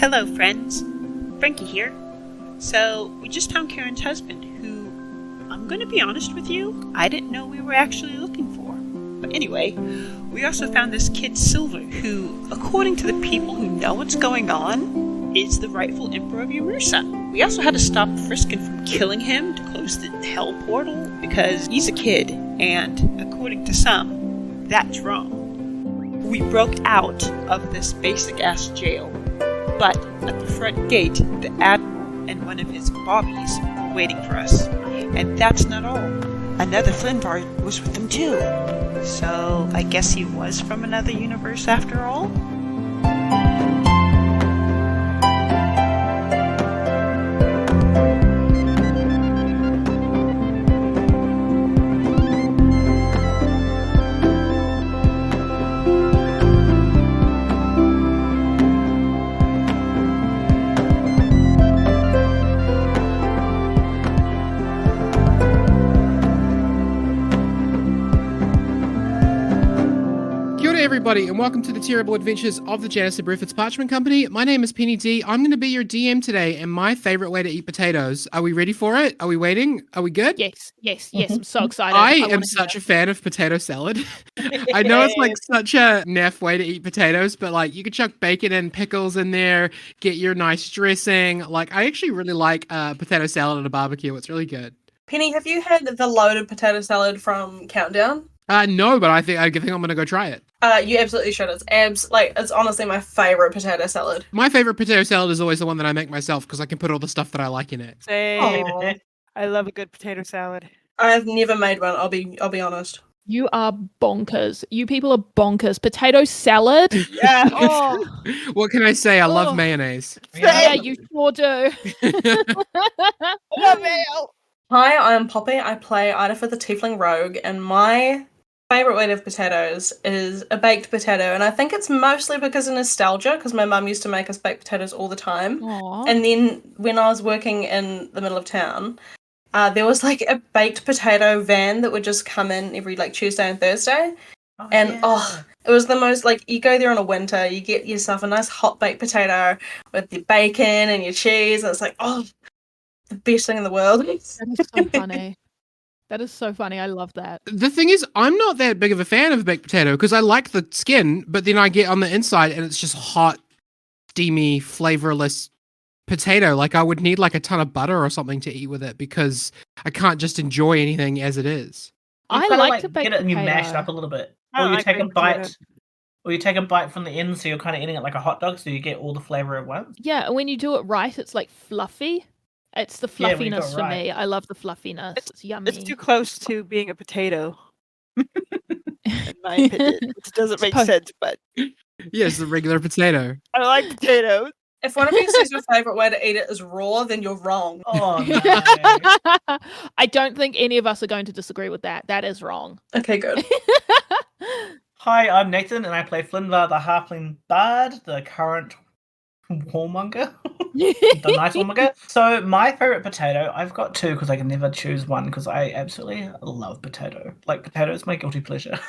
Hello, friends. Frankie here. So, we just found Karen's husband, who, I'm going to be honest with you, I didn't know we were actually looking for. But anyway, we also found this kid Silver, who, according to the people who know what's going on, is the rightful emperor of Yamirsa. We also had to stop Friskin from killing him to close the hell portal, because he's a kid, and, according to some, that's wrong. We broke out of this basic-ass jail, but at the front gate, the Admiral and one of his bobbies were waiting for us. And that's not all. Another Flynn bar was with them too. So, I guess he was from another universe after all? Everybody, and welcome to the terrible adventures of the Janice and Griffiths Parchment Company. My name is Penny D. I'm going to be your DM today, and my favorite way to eat potatoes. Are we ready for it? Are we waiting? Are we good? Yes. I'm so excited. I am such a fan of potato salad. I know it's like such a naff way to eat potatoes, but like you could chuck bacon and pickles in there, get your nice dressing. Like I actually really like potato salad at a barbecue. It's really good. Penny, have you had the loaded potato salad from Countdown? No, but I think I'm going to go try it. You absolutely should. It's honestly my favorite potato salad. My favorite potato salad is always the one that I make myself because I can put all the stuff that I like in it. Same. I love a good potato salad. I've never made one. I'll be honest. You are bonkers. You people are bonkers. Potato salad? Yeah. Oh. What can I say? I love mayonnaise. Yeah, you sure do. Love it. Hi, I'm Poppy. I play Ida for the Tiefling Rogue, and my favorite way to have potatoes is a baked potato, and I think it's mostly because of nostalgia, because my mum used to make us baked potatoes all the time. Aww. And then when I was working in the middle of town, there was like a baked potato van that would just come in every like Tuesday and Thursday. It was the most like, you go there in a winter, you get yourself a nice hot baked potato with your bacon and your cheese, and it's like, the best thing in the world. That is so funny. That is so funny. I love that. The thing is, I'm not that big of a fan of baked potato because I like the skin, but then I get on the inside and it's just hot, steamy, flavorless potato. Like I would need like a ton of butter or something to eat with it because I can't just enjoy anything as it is. I like to bake get it and you potato. mash it up a little bit. I Or you like take a baked bite. potato. Or you take a bite from the end, so you're kind of eating it like a hot dog, so you get all the flavor at once. Yeah, and when you do it right, it's like fluffy. It's the Yeah, when you fluffiness do it for right. me. I love the fluffiness. It's yummy. It's too close to being a potato. In my opinion. Which doesn't make sense, but Yes, the regular potato. I like potatoes. If one of you says your favourite way to eat it is raw, then you're wrong. Oh, no. I don't think any of us are going to disagree with that. That is wrong. Okay, good. Hi, I'm Nathan, and I play Flynn, the halfling bard, the current warmonger. The nice warmonger. So, my favourite potato, I've got two because I can never choose one because I absolutely love potato. Like, potato is my guilty pleasure.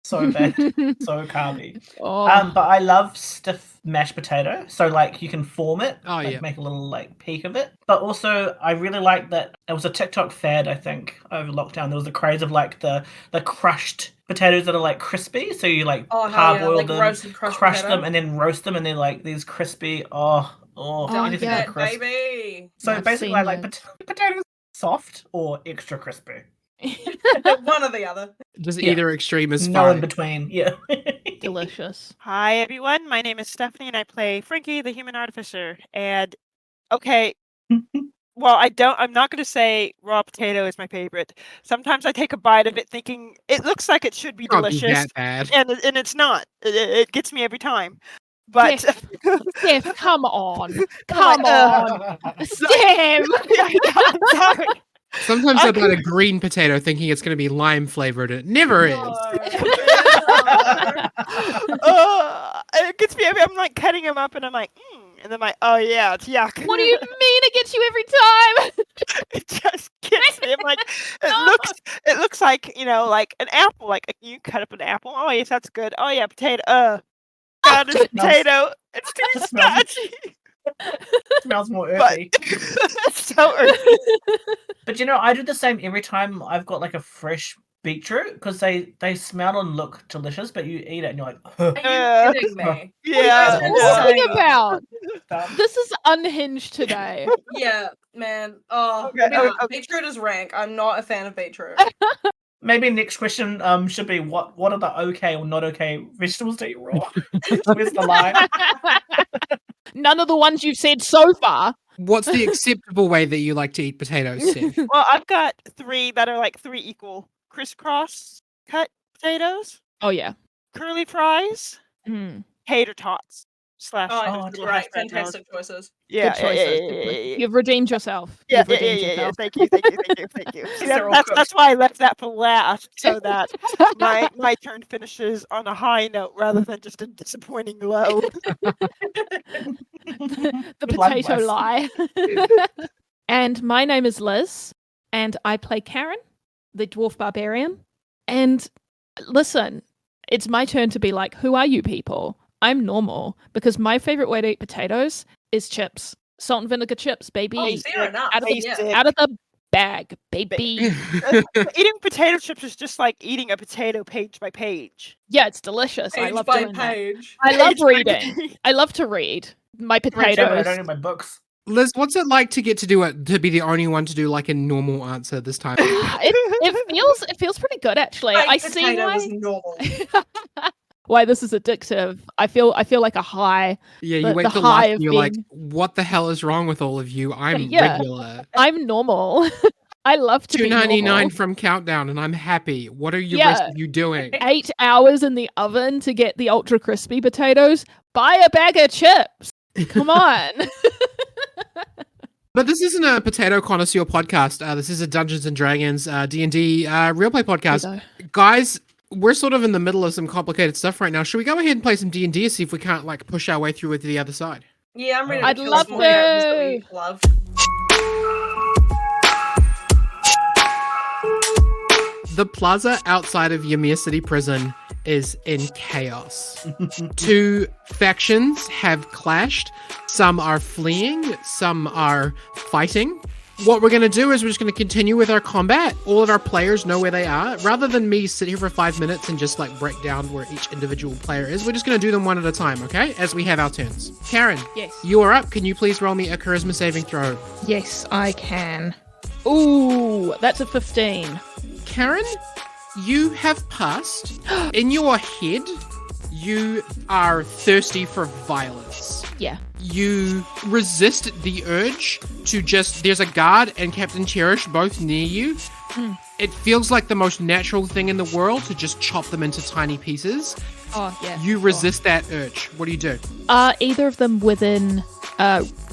So bad. So carby. Oh. But I love stiff mashed potato. So like you can form it, yeah. make a little like peak of it. But also I really like that it was a TikTok fad, I think, over lockdown. There was a craze of like the crushed potatoes that are like crispy. So you like parboil like them, roasted crushed crush potato. them and then roast them and they're like these crispy anything yeah, but crisp. Baby. So I've basically seen I like those. potatoes soft or extra crispy. One or the other. Just Yeah. either extreme is No in fine. between. Yeah. Delicious. Hi everyone, my name is Stephanie and I play Frankie, the human artificer. And okay, well I'm not gonna say raw potato is my favorite. Sometimes I take a bite of it thinking it looks like it should be Can't be delicious. that bad. And it's not. It gets me every time. But Steph, come on. Come on. Steph! I'm sorry. Sometimes I bite a green potato thinking it's going to be lime flavored. It never is. It gets me. I'm like cutting them up, and I'm like, and then I'm like, oh yeah, it's yuck. What do you mean it gets you every time? It just gets me. I'm like, it looks like like an apple. Like you cut up an apple. Oh yes, that's good. Oh yeah, potato. God, it's potato. It's too scotchy. smells more But earthy. so earthy. But I do the same every time I've got like a fresh beetroot because they smell and look delicious, but you eat it and you're like, Are you kidding me? Yeah. What are you What are you saying? talking about? um, This is unhinged today. Yeah, man. Oh, Okay, nah, okay. beetroot is rank. I'm not a fan of beetroot. maybe next question should be what are the okay or not okay vegetables to eat raw? Where's the line? None of the ones you've said so far. What's the acceptable way that you like to eat potatoes, Steph? Well, I've got 3 that are like 3 equal crisscross cut potatoes, Oh yeah. curly fries, Mm. tater tots slash. Oh, little right. hash brown melons. Fantastic choices. Yeah, Good choices. yeah, good yeah, choices. yeah, yeah. You've redeemed yourself. Yeah, You've yeah, redeemed yeah, yeah. yourself. Thank you, thank you, thank you, thank you. See, They're all that's why I left that for last, so that my turn finishes on a high note rather than just a disappointing low. The Good luck, potato Wes. lie. And my name is Liz, and I play Karen, the dwarf barbarian. And listen, it's my turn to be like, who are you people? I'm normal because my favorite way to eat potatoes is chips. Salt and vinegar chips, baby. Oh, fair enough. Out of the, Yeah. out of the bag, baby. Eating potato chips is just like eating a potato page by page. Yeah, it's delicious. I Page love by doing that. page. I love Page by reading. page. I love to read my Me too, but I potatoes. don't read my books. Liz, what's it like to get to do it, to be the only one to do like a normal answer this time? it feels pretty good actually. I Baked see potato why is normal. why this is addictive. I feel like a high. Yeah, you The- wait the till high last of and you're like, being- what the hell is wrong with all of you? I'm Yeah. regular. I'm normal. I love to be $2.99 normal. from Countdown and I'm happy. What are you Yeah. rest of you doing? 8 hours in the oven to get the ultra crispy potatoes. Buy a bag of chips. Come on. But this isn't a potato connoisseur podcast. This is a Dungeons and Dragons D&D real play podcast. Guys, we're sort of in the middle of some complicated stuff right now. Should we go ahead and play some D&D and see if we can't like push our way through to the other side? Yeah, I'm ready to I'd kill love some more characters that we to. love. The plaza outside of Yamir City Prison is in chaos. 2 factions have clashed. Some are fleeing, some are fighting. What we're going to do is we're just going to continue with our combat. All of our players know where they are. Rather than me sit here for 5 minutes and just like break down where each individual player is, we're just going to do them one at a time, okay? As we have our turns. Karen, Yes. you are up. Can you please roll me a charisma saving throw? Yes, I can. Ooh, that's a 15. Karen, you have passed. In your head, you are thirsty for violence. Yeah. You resist the urge to just... There's a guard and Captain Cherish both near you. It feels like the most natural thing in the world to just chop them into tiny pieces. Oh, yeah. You resist that urge. What do you do? Are either of them within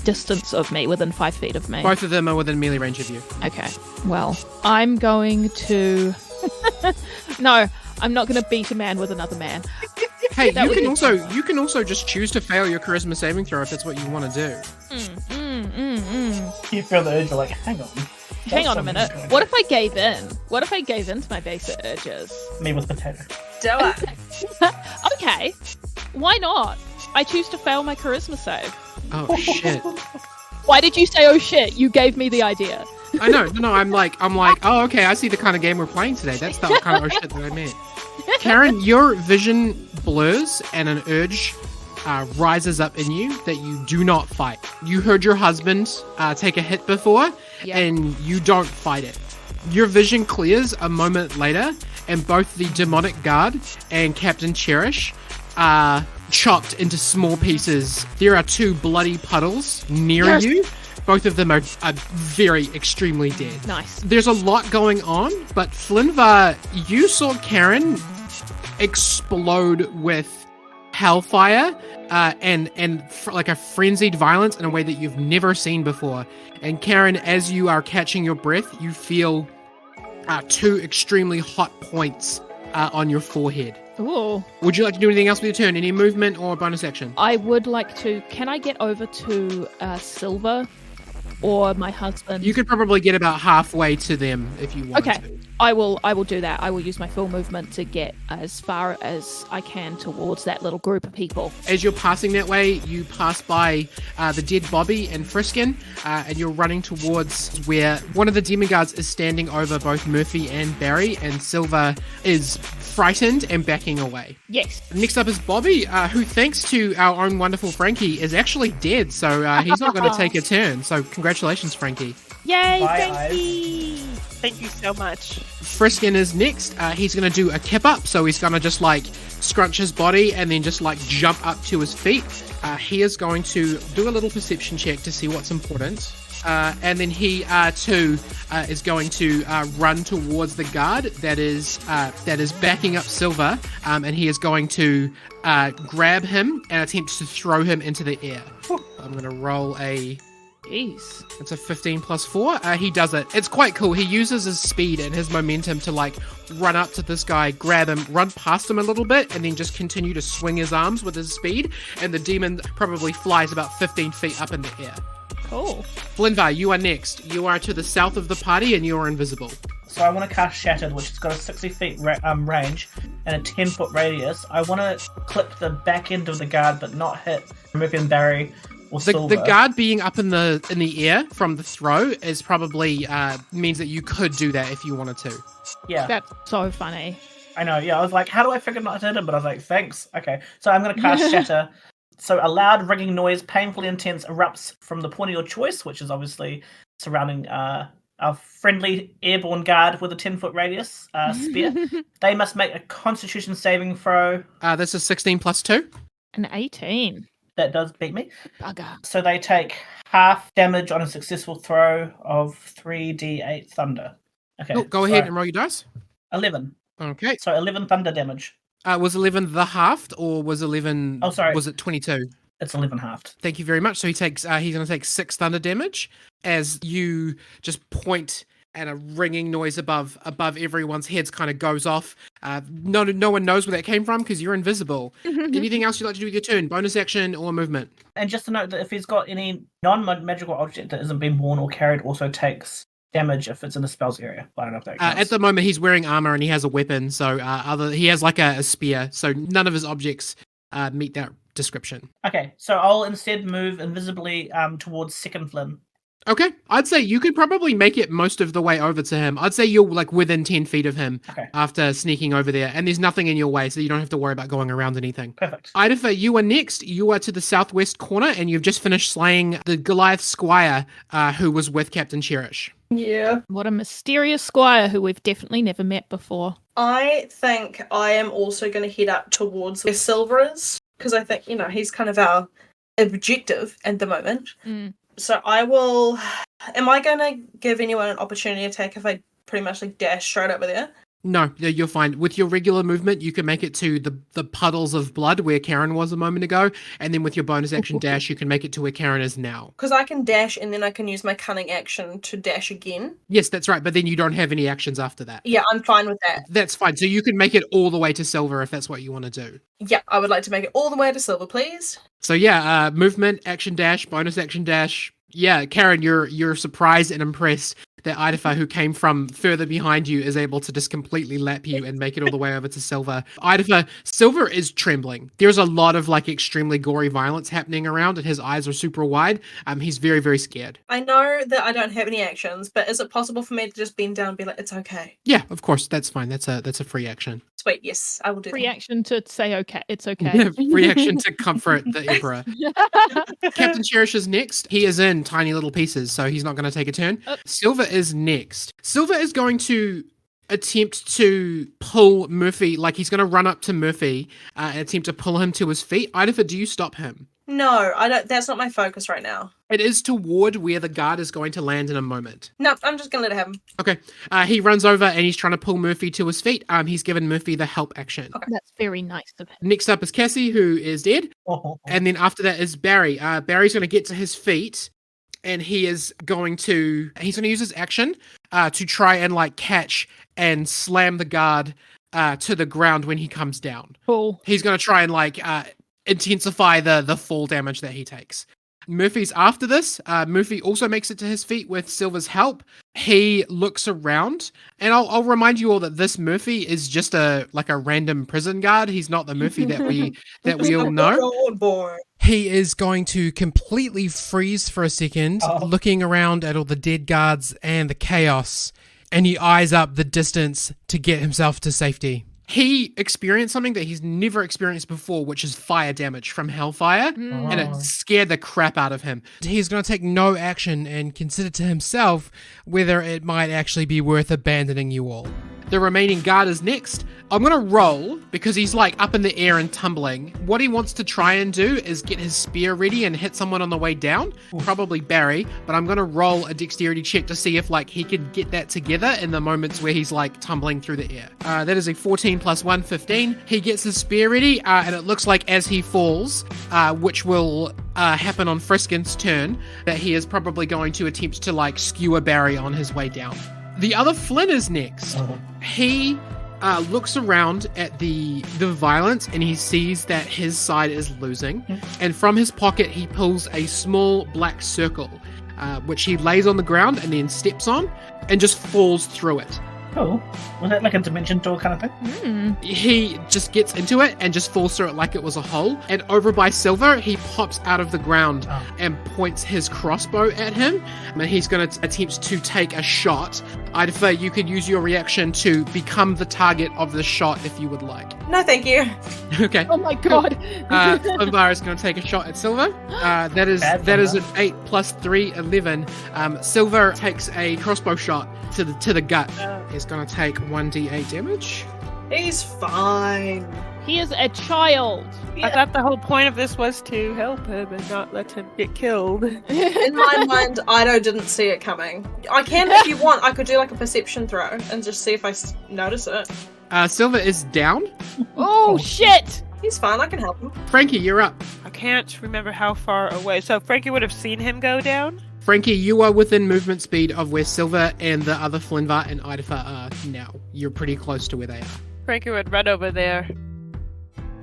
distance of me, within 5 feet of me? Both of them are within melee range of you. Okay. Well, I'm going to... No, I'm not going to beat a man with another man. Hey, That you would can be also just choose to fail your charisma saving throw if that's what you want to do. You feel the urge, you're like, hang on. Hang on a minute. What if I gave in? What if I gave in to my basic urges? Me with potato. Do it. Okay. Why not? I choose to fail my charisma save. Oh shit. Why did you say, oh shit? You gave me the idea. I know. No, I'm like, oh, okay, I see the kind of game we're playing today. That's the kind of shit that I meant. Karen, your vision blurs and an urge rises up in you that you do not fight. You heard your husband take a hit before, Yeah. and you don't fight it. Your vision clears a moment later, and both the demonic guard and Captain Cherish are chopped into small pieces. There are 2 bloody puddles near Yes. you. Both of them are very extremely dead. Nice. There's a lot going on, but Flynn, you saw Karen explode with hellfire and like a frenzied violence in a way that you've never seen before. And Karen, as you are catching your breath, you feel 2 extremely hot points on your forehead. Ooh. Would you like to do anything else with your turn? Any movement or bonus action? I would like to... Can I get over to Silver or my husband? You could probably get about halfway to them if you wanted Okay. to. I will do that. I will use my full movement to get as far as I can towards that little group of people. As you're passing that way, you pass by the dead Bobby and Friskin, and you're running towards where one of the demigods is standing over both Murphy and Barry, and Silver is frightened and backing away. Yes. Next up is Bobby, who, thanks to our own wonderful Frankie, is actually dead, so he's not going to take a turn. So congratulations, Frankie. Yay, Bye, Frankie! Thank you so much. Friskin is next. He's going to do a kip up, so he's going to just like scrunch his body and then just like jump up to his feet. He is going to do a little perception check to see what's important. And then he too is going to run towards the guard that is backing up Silver, and he is going to grab him and attempt to throw him into the air. I'm going to roll a... Jeez. It's a 15 plus 4. He does it. It's quite cool. He uses his speed and his momentum to like run up to this guy, grab him, run past him a little bit, and then just continue to swing his arms with his speed. And the demon probably flies about 15 feet up in the air. Cool. Flinvar, you are next. You are to the south of the party and you are invisible. So I want to cast Shattered, which has got a 60 feet range and a 10-foot radius. I want to clip the back end of the guard, but not hit Murphy and Barry or Silver. The guard being up in the air from the throw is probably means that you could do that if you wanted to. Yeah. That's so funny. I know, yeah. I was like, how do I figure not to hit him? But I was like, thanks. Okay. So I'm going to cast Shatter. So a loud ringing noise, painfully intense, erupts from the point of your choice, which is obviously surrounding our friendly airborne guard with a 10-foot radius spear. They must make a Constitution saving throw. This is 16 plus 2. An 18. That does beat me. Bugger. So they take half damage on a successful throw of 3d8 thunder. Okay. Oh, go ahead and roll your dice. 11. Okay. So 11 thunder damage. Was 11 the halved, or was 11... Oh, sorry. Was it 22? It's 11 halved. Thank you very much. So he takes. He's going to take 6 thunder damage as you just point, and a ringing noise above everyone's heads kind of goes off. No one knows where that came from because you're invisible. Anything else you'd like to do with your turn? Bonus action or movement? And just to note that if he's got any non-magical object that isn't being worn or carried, also takes damage if it's in the spells area. I don't know if that counts. At the moment, he's wearing armor and he has a weapon, so he has like a spear. So none of his objects meet that description. Okay, so I'll instead move invisibly towards second Flynn. Okay, I'd say you could probably make it most of the way over to him. I'd say you're like within 10 feet of him after sneaking over there, and there's nothing in your way, so you don't have to worry about going around anything. Perfect. Idafa, you are next. You are to the southwest corner, and you've just finished slaying the Goliath squire who was with Captain Cherish. Yeah. What a mysterious squire who we've definitely never met before. I think I am also going to head up towards where Silver is, because I think, he's kind of our objective at the moment. Mm. So I will... Am I going to give anyone an opportunity attack if I pretty much dash straight over there? No, you're fine. With your regular movement, you can make it to the puddles of blood where Karen was a moment ago, and then with your bonus action dash, you can make it to where Karen is now. Because I can dash, and then I can use my cunning action to dash again. Yes, that's right, but then you don't have any actions after that. Yeah, I'm fine with that. That's fine. So you can make it all the way to Silver if that's what you want to do. Yeah, I would like to make it all the way to Silver, please. So yeah, movement, action dash, bonus action dash. Yeah, Karen, you're surprised and impressed that Idafa, who came from further behind you, is able to just completely lap you and make it all the way over to Silver. Idafa, Silver is trembling. There's a lot of extremely gory violence happening around, and his eyes are super wide. He's very, very scared. I know that I don't have any actions, but is it possible for me to just bend down and be like, it's okay? Yeah, of course, that's fine. That's a free action. Sweet, yes, I will do Free that. action to say okay, it's okay. Free action to comfort the Emperor. Captain Cherish is next. He is in tiny little pieces, so he's not going to take a turn. Silver is next. Silver is going to attempt to pull Murphy, he's going to run up to Murphy and attempt to pull him to his feet. Idafa, do you stop him? No, I don't. That's not my focus right now. It is toward where the guard is going to land in a moment. No, I'm just going to let it happen. Okay. He runs over and he's trying to pull Murphy to his feet. He's given Murphy the help action. Okay. That's very nice of him. Next up is Cassie, who is dead. And then after that is Barry. Barry's going to get to his feet, and he's going to use his action to try and catch and slam the guard to the ground when he comes down. Cool. He's going to try and intensify the fall damage that he takes. Murphy's after this. Murphy also makes it to his feet with Silver's help. He looks around, and I'll remind you all that this Murphy is just a random prison guard. He's not the Murphy that we all know. Boy. He is going to completely freeze for a second, looking around at all the dead guards and the chaos, and he eyes up the distance to get himself to safety. He experienced something that he's never experienced before, which is fire damage from hellfire, and it scared the crap out of him. He's going to take no action and consider to himself whether it might actually be worth abandoning you all. The remaining guard is next. I'm going to roll because he's up in the air and tumbling. What he wants to try and do is get his spear ready and hit someone on the way down, probably Barry, but I'm going to roll a dexterity check to see if he can get that together in the moments where he's tumbling through the air. That is a 14 plus 1, 15. He gets his spear ready, and it looks like as he falls, which will happen on Friskin's turn, that he is probably going to attempt to skewer Barry on his way down. The other Flynn is next. He looks around at the violence, and he sees that his side is losing. And from his pocket, he pulls a small black circle, which he lays on the ground and then steps on and just falls through it. Cool. Was that like a dimension door kind of thing? He just gets into it and just falls through it like it was a hole. And over by Silver, he pops out of the ground and points his crossbow at him. And he's going to attempt to take a shot. Idafer, you could use your reaction to become the target of the shot if you would like. No, thank you. Okay. Oh my god. Flynn is going to take a shot at Silver. That is an 8 plus 3, 11. Silver takes a crossbow shot to the gut. He's going to take 1d8 damage. He's fine. He is a child. I thought the whole point of this was to help him and not let him get killed. In my mind, Ido didn't see it coming. I can, if you want, I could do a perception throw and just see if I notice it. Silver is down. Oh shit! He's fine, I can help him. Frankie, you're up. I can't remember how far away. So Frankie would have seen him go down? Frankie, you are within movement speed of where Silver and the other Flynnvar and Idafer are now. You're pretty close to where they are. Frankie would run over there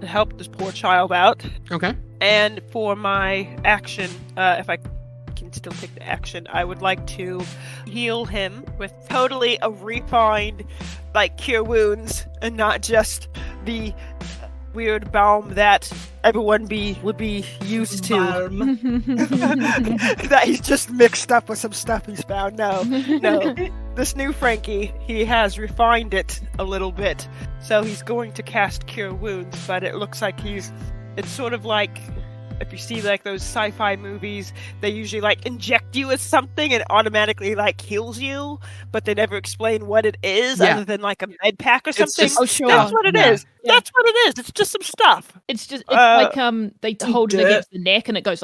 to help this poor child out. Okay. And for my action, if I can still take the action, I would like to heal him with totally a refined, cure wounds, and not just the weird balm that everyone would be used to. That he's just mixed up with some stuff he's found. No. This new Frankie, he has refined it a little bit. So he's going to cast Cure Wounds, but it looks like it's sort of like, if you see those sci-fi movies, they usually inject you with something and automatically heals you, but they never explain what it is other than a med pack or something. Sure. That's what it is. Yeah. That's what it is. It's just some stuff. It's they hold it against the neck and it goes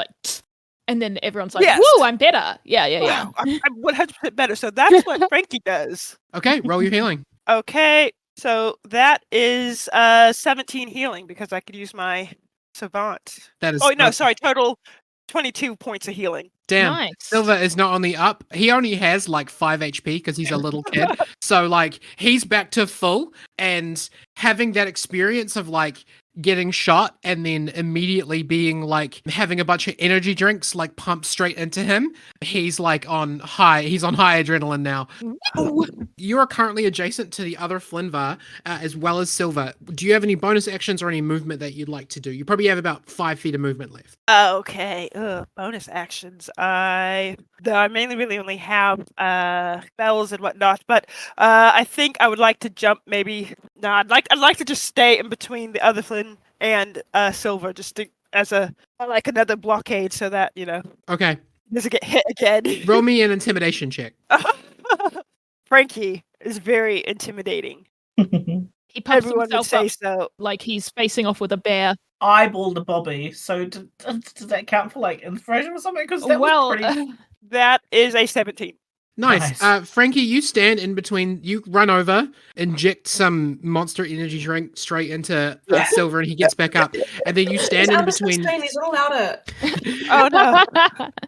and then everyone's like, woo, I'm better. Yeah. Wow, I'm 100% better. So that's what Frankie does. Okay, roll your healing. Okay, so that is 17 healing because I could use my Savant. That is. Oh no, sorry. Total 22 points of healing. Damn. Nice. Silver is not on the up. He only has 5 HP because he's a little kid. So he's back to full, and having that experience of getting shot and then immediately being having a bunch of energy drinks pumped straight into him. He's on high adrenaline now. You are currently adjacent to the other Flynnvar as well as Silver. Do you have any bonus actions or any movement that you'd like to do? You probably have about 5 feet of movement left. Okay. Bonus actions. I mainly really only have spells and whatnot, but I think I would like to jump maybe. No, I'd like to just stay in between the other Flynn and Silver, just as another blockade, so that Okay. doesn't get hit again. Roll me an intimidation check. Frankie is very intimidating. He pumps Everyone would himself say up so. like he's facing off with a bear. Eyeballed a Bobby, so does that count for inspiration or something? Because that was pretty... That is a 17. Nice. Frankie, you stand in between. You run over, inject some monster energy drink straight into Silver, and he gets back up. And then you stand in between. He's all out it. Oh no!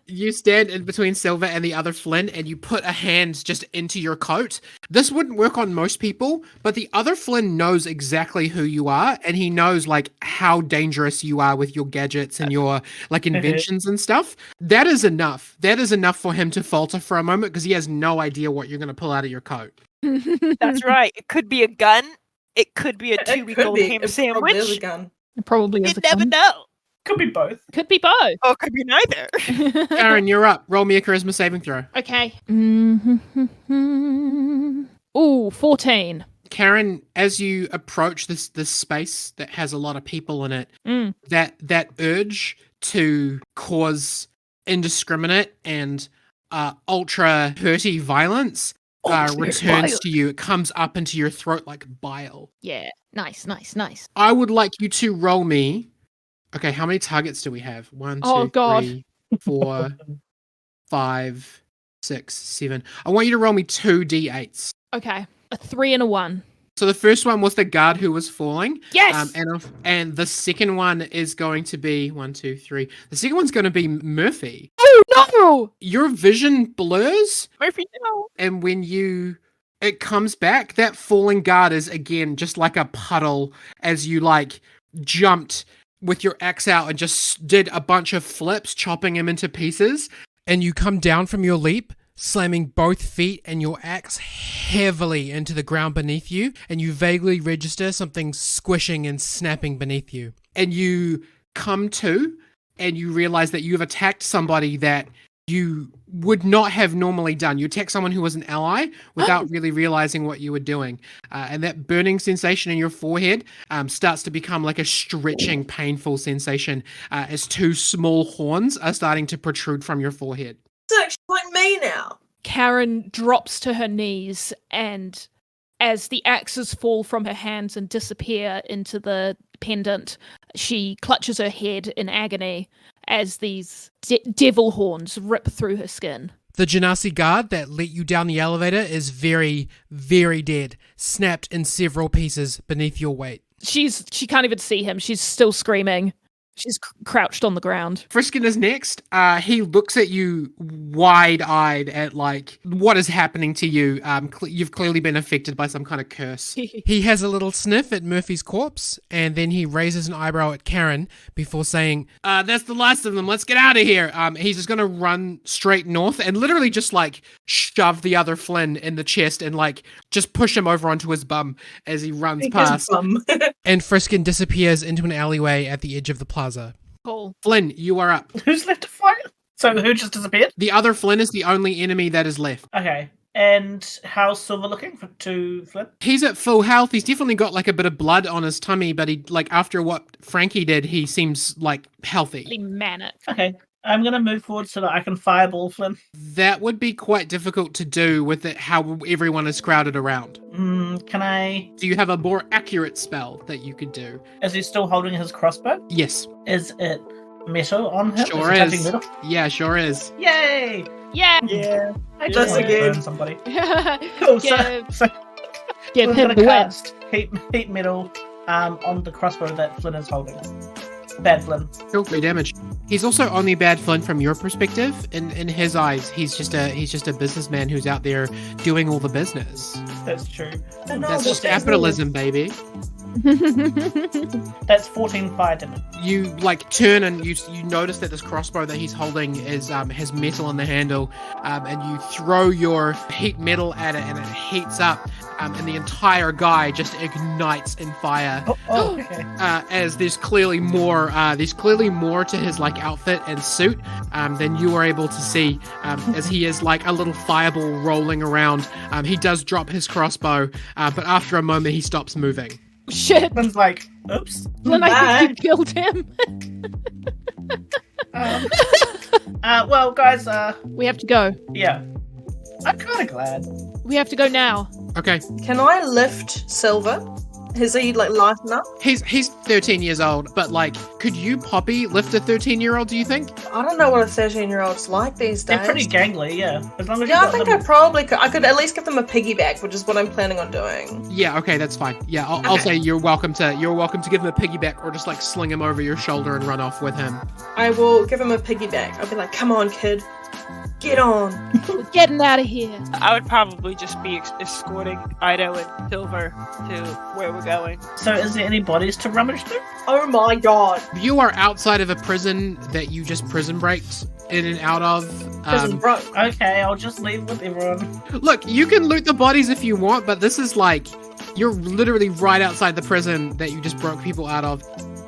You stand in between Silver and the other Flynn, and you put a hand just into your coat. This wouldn't work on most people, but the other Flynn knows exactly who you are, and he knows like how dangerous you are with your gadgets and your like inventions and stuff. That is enough. That is enough for him to falter for a moment because he has no idea what you're going to pull out of your coat. That's right. It could be a gun. It could be a It could 2-week-old be. ham It probably is a sandwich. gun. It probably You is a never gun. know. Could be both. Could be both. Or it could be neither. Aaron, you're up. Roll me a charisma saving throw. Okay. Ooh, 14. Karen, as you approach this space that has a lot of people in it, that urge to cause indiscriminate and ultra hurty violence returns to you. It comes up into your throat like bile. Yeah. Nice. I would like you to roll me. Okay, how many targets do we have? 1, 2, Oh, God. 3, 4, 5, 6, 7. I want you to roll me 2 d8s. Okay. A 3 and a 1. So the first one was the guard who was falling. Yes! And the second one is going to be 1, 2, 3. The second one's going to be Murphy. Oh, no! Your vision blurs, Murphy, no. and when it comes back, that falling guard is again just like a puddle as you like jumped with your axe out and just did a bunch of flips, chopping him into pieces. And you come down from your leap, slamming both feet and your axe heavily into the ground beneath you, and you vaguely register something squishing and snapping beneath you. And you come to, and you realize that you've attacked somebody that you would not have normally done. You attacked someone who was an ally without really realizing what you were doing. And that burning sensation in your forehead starts to become like a stretching, painful sensation as 2 small horns are starting to protrude from your forehead. It's actually like me now. Karen drops to her knees, and as the axes fall from her hands and disappear into the pendant, she clutches her head in agony as these devil horns rip through her skin. The Genasi guard that let you down the elevator is very, very dead, snapped in several pieces beneath your weight. She can't even see him. She's still screaming. She's crouched on the ground. Friskin is next. He looks at you wide-eyed at, like, what is happening to you. You've clearly been affected by some kind of curse. He has a little sniff at Murphy's corpse, and then he raises an eyebrow at Karen before saying, that's the last of them. Let's get out of here. He's just going to run straight north and literally just, like, shove the other Flynn in the chest and, like, just push him over onto his bum as he runs past. And Friskin disappears into an alleyway at the edge of the plaza. Cool. Flynn, you are up. Who's left to fight? So who just disappeared? The other Flynn is the only enemy that is left. Okay. And how's Silver looking to Flynn? He's at full health. He's definitely got like a bit of blood on his tummy, but he like after what Frankie did, he seems like healthy. Manic. Okay. I'm going to move forward so that I can fireball Flynn. That would be quite difficult to do with it, how everyone is crowded around. Can I... Do you have a more accurate spell that you could do? Is he still holding his crossbow? Yes. Is it metal on him? Sure is. It touching is. metal? Yeah, sure is. Yay! Yeah. Yeah. I Just want to again. burn somebody. Cool. So Give I'm him going the to win. cast heat metal on the crossbow that Flynn is holding. Bad Flynn. Feel free damage. He's also only bad Flynn from your perspective. In his eyes, he's just a businessman who's out there doing all the business. That's true. That's just capitalism, baby. That's 14 fire damage. You like turn and you notice that this crossbow that he's holding is has metal in the handle, and you throw your heat metal at it and it heats up, and the entire guy just ignites in fire. Okay. As there's clearly more to his like outfit and suit than you were able to see, as he is like a little fireball rolling around. He does drop his crossbow, but after a moment he stops moving. Shit. Flynn's like, oops. Flynn, I think you killed him. Well, guys, We have to go. yeah. I'm kind of glad. We have to go now. Okay. Can I lift Silver Is he like light enough? He's 13 years old, but like, could you, Poppy, lift a 13-year-old, do you think? I don't know what a 13-year-old's like these days. They're pretty gangly, yeah. As long as Yeah, I think I probably could. I could at least give them a piggyback, which is what I'm planning on doing. Yeah, okay, that's fine. Yeah, I'll say you're welcome to give him a piggyback, or just like sling him over your shoulder and run off with him. I will give him a piggyback. I'll be like, come on, kid. Get on. We're getting out of here. I would probably just be escorting Ido and Silver to where we're going. So is there any bodies to rummage through? Oh my god. You are outside of a prison that you just prison breaked in and out of. Prison broke. Okay, I'll just leave with everyone. Look, you can loot the bodies if you want, but this is like, you're literally right outside the prison that you just broke people out of.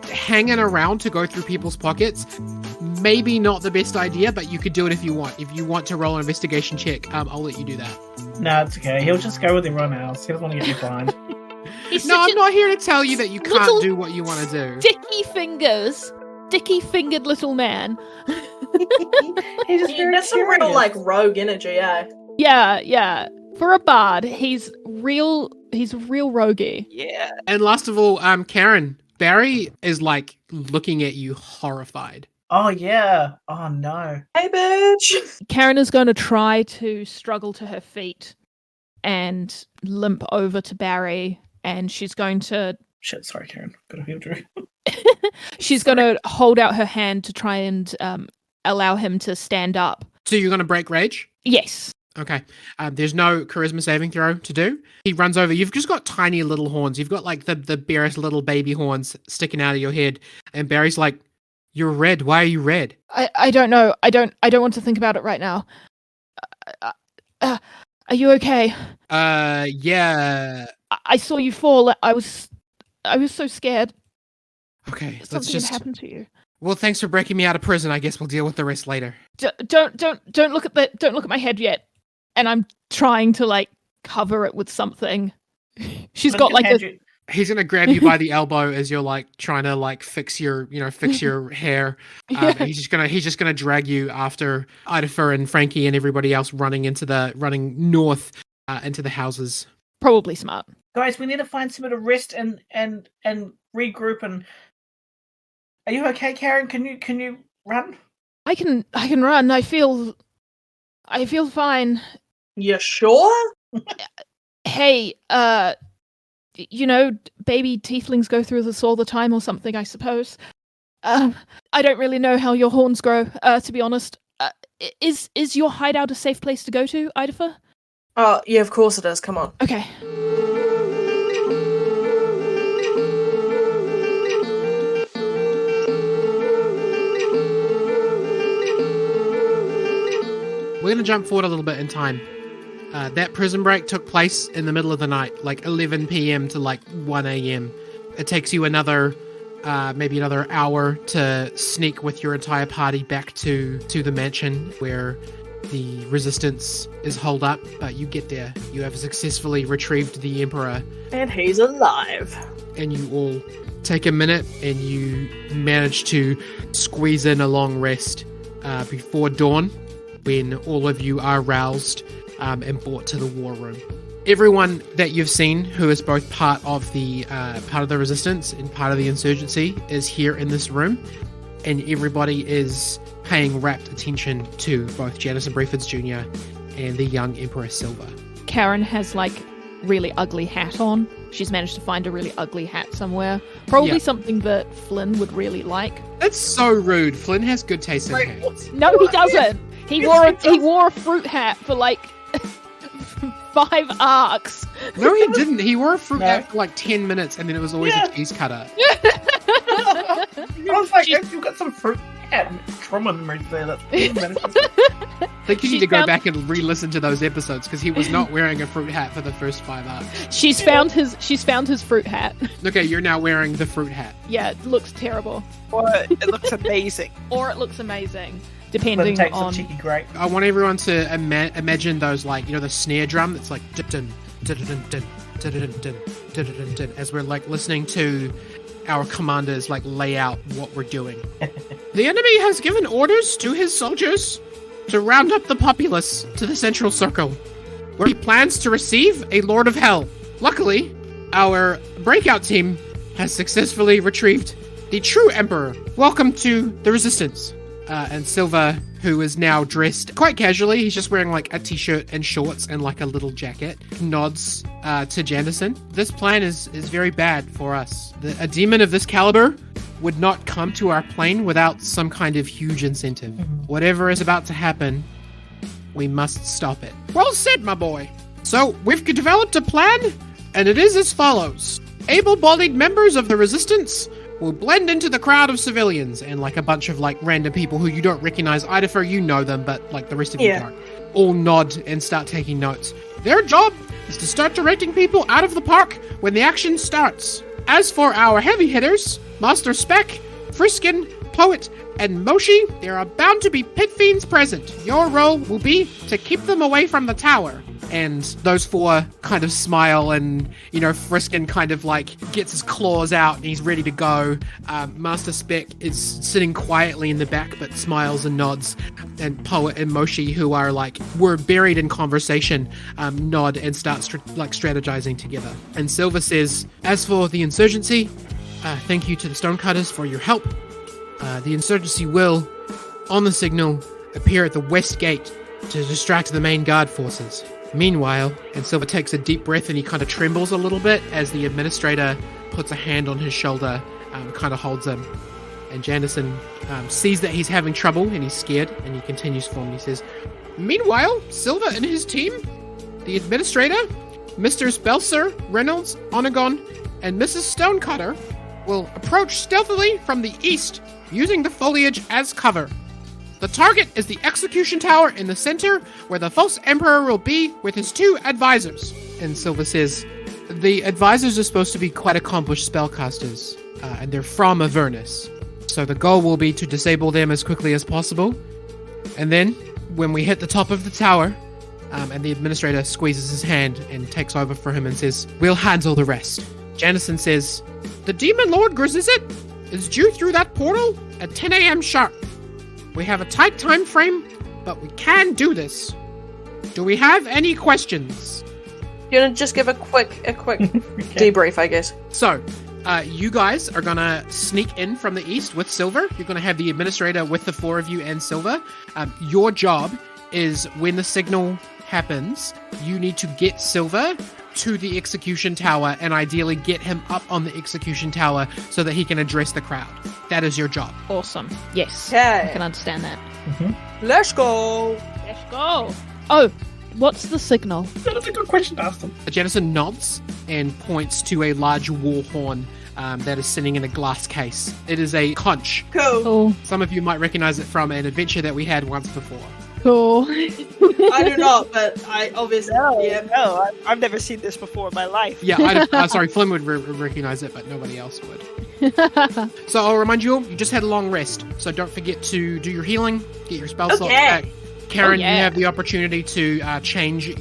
Hanging around to go through people's pockets, maybe not the best idea, but you could do it if you want. If you want to roll an investigation check, I'll let you do that. No, it's okay. He'll just go with everyone else. He doesn't want to get you blind. No, I'm not here to tell you that you can't do what you want to do. Sticky-fingered little man. That's some real like rogue energy, eh? Yeah. For a bard, he's real roguey. Yeah. And last of all, Karen, Barry is like looking at you horrified. Oh, yeah. Oh, no. Hey, bitch. Karen is going to try to struggle to her feet and limp over to Barry, and she's going to... Shit, sorry, Karen. Got a heel drew. She's going to hold out her hand to try and allow him to stand up. So you're going to break rage? Yes. Okay. There's no charisma saving throw to do. He runs over. You've just got tiny little horns. You've got like the barest little baby horns sticking out of your head. And Barry's like, "You're red. Why are you red?" I don't know. I don't want to think about it right now. Are you okay? Yeah. I saw you fall. I was so scared. Okay, Something had happened to you. Well, thanks for breaking me out of prison. I guess we'll deal with the rest later. Don't look at my head yet. And I'm trying to like cover it with something. She's got like a... He's gonna grab you by the elbow as you're like trying to like fix your hair. He's just gonna drag you after Idafer and Frankie and everybody else running north into the houses. Probably smart. Guys, we need to find somewhere to rest and regroup. And are you okay, Karen? Can you run? I can run. I feel fine. You sure? Hey, baby tieflings go through this all the time or something, I suppose. I don't really know how your horns grow, to be honest. Is your hideout a safe place to go to, Idafer? Oh, yeah, of course it is. Come on. Okay. We're going to jump forward a little bit in time. That prison break took place in the middle of the night, like 11 p.m. to like 1 a.m. It takes you maybe another hour to sneak with your entire party back to the mansion where the resistance is holed up, but you get there. You have successfully retrieved the Emperor. And he's alive. And you all take a minute and you manage to squeeze in a long rest before dawn, when all of you are roused and brought to the war room. Everyone that you've seen who is both part of the resistance and part of the insurgency is here in this room, and everybody is paying rapt attention to both Janison Breford's Jr. and the young Emperor Silver. Karen has like really ugly hat on. She's managed to find a really ugly hat somewhere. Probably something that Flynn would really like. That's so rude. Flynn has good taste in hats. No, he doesn't. He wore a fruit hat for like 5 arcs. No, he didn't. He wore a fruit hat for like 10 minutes, and then it was always a cheese cutter. I was like, you've got some fruit hat trauma memories there. That's I think you need to go back and re-listen to those episodes, because he was not wearing a fruit hat for the first 5 arcs. She's found his fruit hat. Okay, you're now wearing the fruit hat. Yeah, it looks terrible. Or it looks amazing. Depending on... cheeky grape. I want everyone to imagine those, like, the snare drum that's like dun dun dun dun dun dun dun dun dun, as we're like listening to our commanders like lay out what we're doing. The enemy has given orders to his soldiers to round up the populace to the central circle, where he plans to receive a Lord of Hell. Luckily, our breakout team has successfully retrieved the true Emperor. Welcome to the Resistance. And Silver, who is now dressed quite casually, he's just wearing like a t-shirt and shorts and like a little jacket, nods to Janison. This plan is very bad for us. A demon of this caliber would not come to our plane without some kind of huge incentive. Whatever is about to happen, we must stop it. Well said, my boy. So, we've developed a plan, and it is as follows. Able-bodied members of the Resistance will blend into the crowd of civilians, and like a bunch of like random people who you don't recognize, either you know them, but like the rest of you don't. All nod and start taking notes. Their job is to start directing people out of the park when the action starts. As for our heavy hitters, Master Speck, Friskin, Poet, and Moshi, there are bound to be pit fiends present. Your role will be to keep them away from the tower. And those four kind of smile, and, you know, Friskin kind of like gets his claws out and he's ready to go. Master Speck is sitting quietly in the back but smiles and nods. And Poet and Moshi, who are like, were buried in conversation, nod and start strategizing together. And Silver says, as for the insurgency, thank you to the Stonecutters for your help. The insurgency will, on the signal, appear at the west gate to distract the main guard forces. Meanwhile, and Silver takes a deep breath and he kind of trembles a little bit as the administrator puts a hand on his shoulder, kind of holds him. And Janison sees that he's having trouble and he's scared, and he continues forward. He says, meanwhile, Silver and his team, the administrator, Mr. Spelser, Reynolds, Onagon, and Mrs. Stonecutter will approach stealthily from the east using the foliage as cover. The target is the execution tower in the center, where the false emperor will be with his two advisors. And Silver says, the advisors are supposed to be quite accomplished spellcasters, and they're from Avernus. So the goal will be to disable them as quickly as possible. And then, when we hit the top of the tower, and the administrator squeezes his hand and takes over for him and says, we'll handle the rest. Janison says, the Demon Lord Grisizit is due through that portal at 10 a.m. sharp. We have a tight time frame, but we can do this. Do we have any questions? You want to just give a quick debrief, I guess. So, you guys are gonna sneak in from the east with Silver. You're gonna have the administrator with the four of you and Silver. Your job is, when the signal happens, you need to get Silver to the execution tower and ideally get him up on the execution tower so that he can address the crowd. That is your job. Awesome. Yes. Okay. I can understand that. Let's go. Let's go. Oh, what's the signal? That's a good question to ask them. Janison nods and points to a large war horn that is sitting in a glass case. It is a conch. Cool. Some of you might recognize it from an adventure that we had once before. Cool. I do not, but I obviously No, I've never seen this before in my life. Yeah, sorry, Flynn would recognize it, but nobody else would. So I'll remind you all, you just had a long rest, so don't forget to do your healing, get your spell slots back. Karen, you have the opportunity to change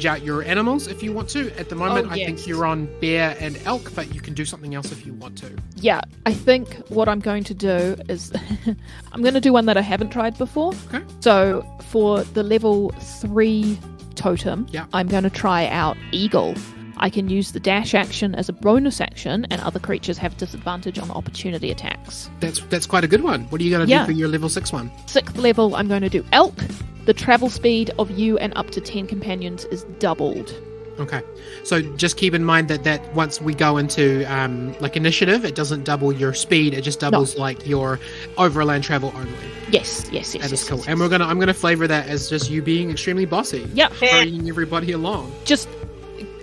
out your animals if you want to. At the moment, I think you're on bear and elk, but you can do something else if you want to. Yeah, I think what I'm going to do is I'm going to do one that I haven't tried before. Okay. So for the level 3 totem, I'm going to try out Eagle. I can use the dash action as a bonus action, and other creatures have disadvantage on opportunity attacks. That's quite a good one. What are you going to do for your level 6 one? 6th level, I'm going to do Elk. The travel speed of you and up to 10 companions is doubled. Okay. So just keep in mind that once we go into like initiative, it doesn't double your speed, it just doubles like your overland travel only. Yes. That is cool. And I'm gonna flavor that as just you being extremely bossy. Yep. Hurrying everybody along. Just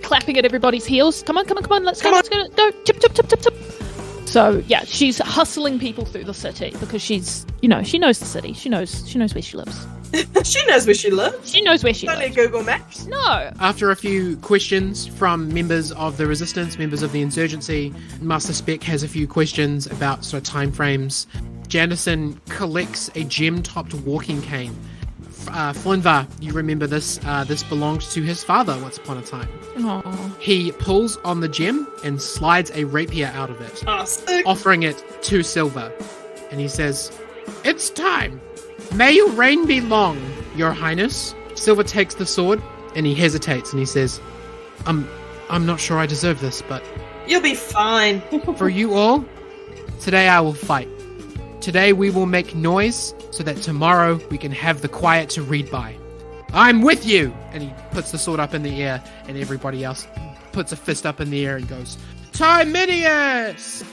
clapping at everybody's heels. Come on, let's go. Tip. So yeah, she's hustling people through the city because she knows the city. She knows where she lives. She knows where she lives. She knows where she Don't lives. need Google Maps. No. After a few questions from members of the Resistance, members of the Insurgency, Master Spec has a few questions about sort of time frames. Janison collects a gem-topped walking cane. Flynn, you remember this? This belonged to his father once upon a time. Aww. He pulls on the gem and slides a rapier out of it, offering it to Silver. And he says, "It's time. May your reign be long, your highness." Silver takes the sword and he hesitates and he says, I'm not sure I deserve this, but You'll be fine. for you all, today I will fight. Today we will make noise so that tomorrow we can have the quiet to read by. I'm with you! And he puts the sword up in the air, and everybody else puts a fist up in the air and goes, Timidius!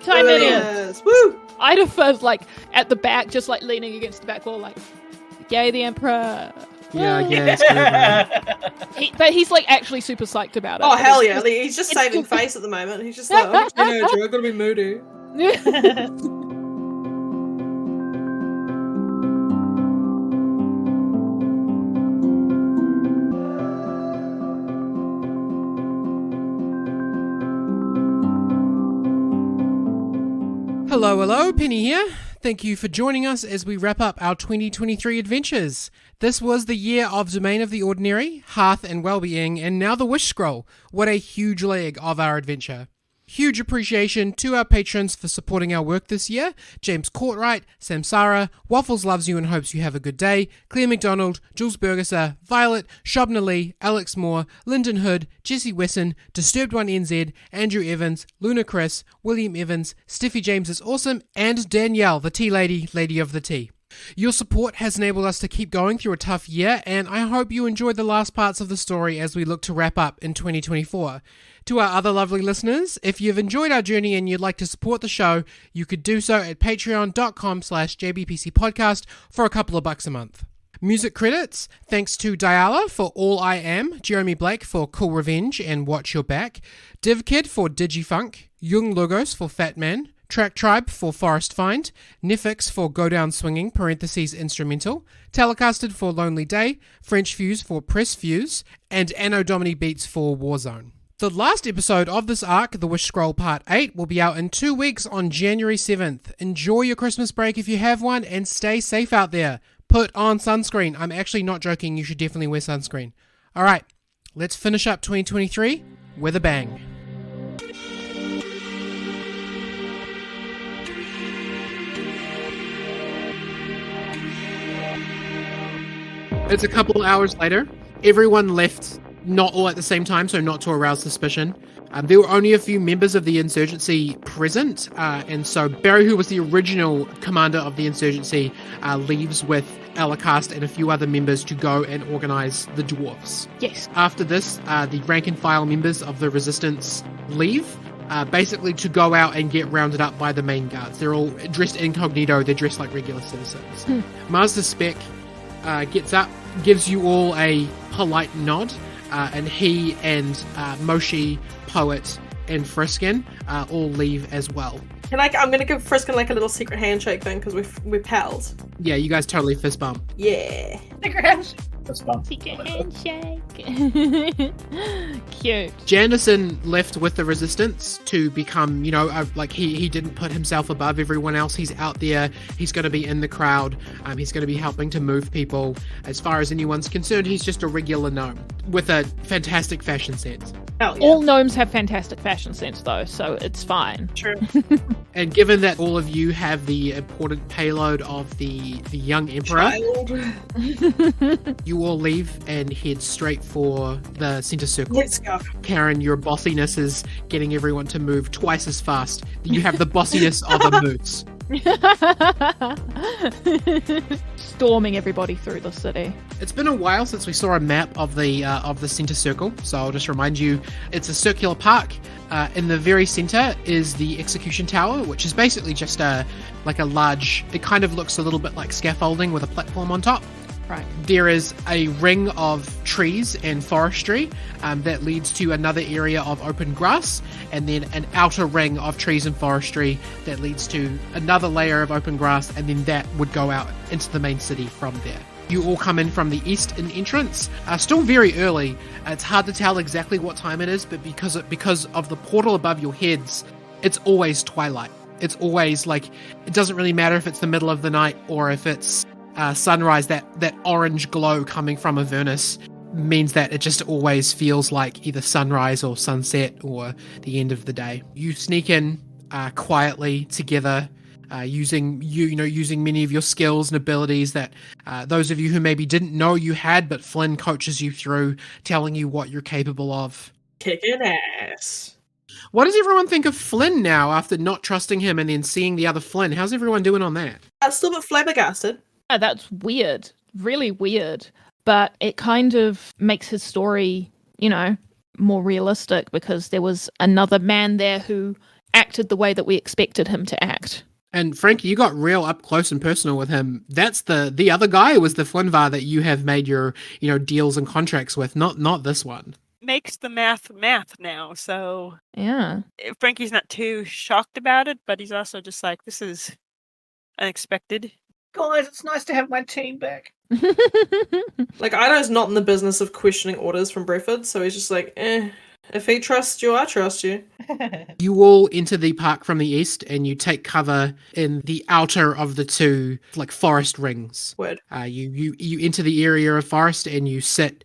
Timidius! Yes. Woo! Idafer's like at the back, just like leaning against the back wall, like, yay, the Emperor. Yeah, Woo. it's good, man. But he's like actually super psyched about it. Oh, But hell it's yeah. just- He's just it's saving just- face at the moment. He's just like, I'm a teenager. I've got to be moody. Hello, Penny here. Thank you for joining us as we wrap up our 2023 adventures. This was the year of Domain of the Ordinary, Hearth and Wellbeing, and now the Wish Scroll. What a huge leg of our adventure. Huge appreciation to our patrons for supporting our work this year. James Courtwright, Samsara, Waffles Loves You and Hopes You Have a Good Day, Claire McDonald, Jules Bergesser, Violet, Shobna Lee, Alex Moore, Lyndon Hood, Jesse Wesson, Disturbed One NZ, Andrew Evans, Luna Chris, William Evans, Stiffy James is Awesome, and Danielle, the Tea Lady, Lady of the Tea. Your support has enabled us to keep going through a tough year, and I hope you enjoyed the last parts of the story as we look to wrap up in 2024. To our other lovely listeners, if you've enjoyed our journey and you'd like to support the show, you could do so at patreon.com/jbpcpodcast for a couple of bucks a month. Music credits, thanks to Diala for All I Am, Jeremy Blake for Cool Revenge and Watch Your Back, DivKid for Digifunk, Young Logos for Fat Man, Track Tribe for Forest Find, Nifix for Go Down Swinging (instrumental), Telecasted for Lonely Day, French Fuse for Press Fuse, and Anno Domini Beats for Warzone. The last episode of this arc, The Wish Scroll Part 8, will be out in 2 weeks on January 7th. Enjoy your Christmas break if you have one, and stay safe out there. Put on sunscreen. I'm actually not joking, you should definitely wear sunscreen. Alright, let's finish up 2023 with a bang. It's a couple hours later. Everyone left, not all at the same time, so not to arouse suspicion. There were only a few members of the insurgency present, and so Barry, who was the original commander of the insurgency, leaves with Alakast and a few other members to go and organize the dwarves. Yes. After this, the rank and file members of the resistance leave, basically to go out and get rounded up by the main guards. They're all dressed incognito, they're dressed like regular citizens. Master Spec gets up, gives you all a polite nod, and he and Moshi, Poet, and Friskin all leave as well. I'm going to give Friskin like a little secret handshake thing because we're pals. Yeah, you guys totally fist bump. Yeah. Secret handshake. That's fun. Secret handshake. Cute. Janderson left with the resistance to become, he didn't put himself above everyone else. He's out there. He's going to be in the crowd. He's going to be helping to move people. As far as anyone's concerned, he's just a regular gnome with a fantastic fashion sense. Hell yeah. All gnomes have fantastic fashion sense, though, so it's fine. True. And given that all of you have the important payload of the young emperor, Child. you all leave and head straight for the center circle. Let's go. Karen, your bossiness is getting everyone to move twice as fast. You have the bossiness of a moose. Storming everybody through the city. It's been a while since we saw a map of the center circle, so I'll just remind you, it's a circular park. In the very center is the execution tower, which is basically just a large. It kind of looks a little bit like scaffolding with a platform on top. Right. There is a ring of trees and forestry that leads to another area of open grass, and then an outer ring of trees and forestry that leads to another layer of open grass, and then that would go out into the main city from there. You all come in from the east in entrance. Still very early. It's hard to tell exactly what time it is, but because of the portal above your heads, it's always twilight. It's always it doesn't really matter if it's the middle of the night or if it's sunrise. That orange glow coming from Avernus means that it just always feels like either sunrise or sunset or the end of the day. You sneak in quietly together, using many of your skills and abilities that those of you who maybe didn't know you had, but Flynn coaches you through, telling you what you're capable of. Kicking ass. What does everyone think of Flynn now after not trusting him and then seeing the other Flynn? How's everyone doing on that? Still a bit flabbergasted. Yeah, that's weird. Really weird. But it kind of makes his story, more realistic because there was another man there who acted the way that we expected him to act. And Frankie, you got real up close and personal with him. That's the other guy was the Flynnvar that you have made your, deals and contracts with, not this one. Makes the math now, so Yeah. Frankie's not too shocked about it, but he's also just like, this is unexpected. Guys, it's nice to have my team back. Like, Ido's not in the business of questioning orders from Brefford, so he's just like, if he trusts you, I trust you. You all enter the park from the east and you take cover in the outer of the two, like, forest rings. Word. You enter the area of forest and you sit.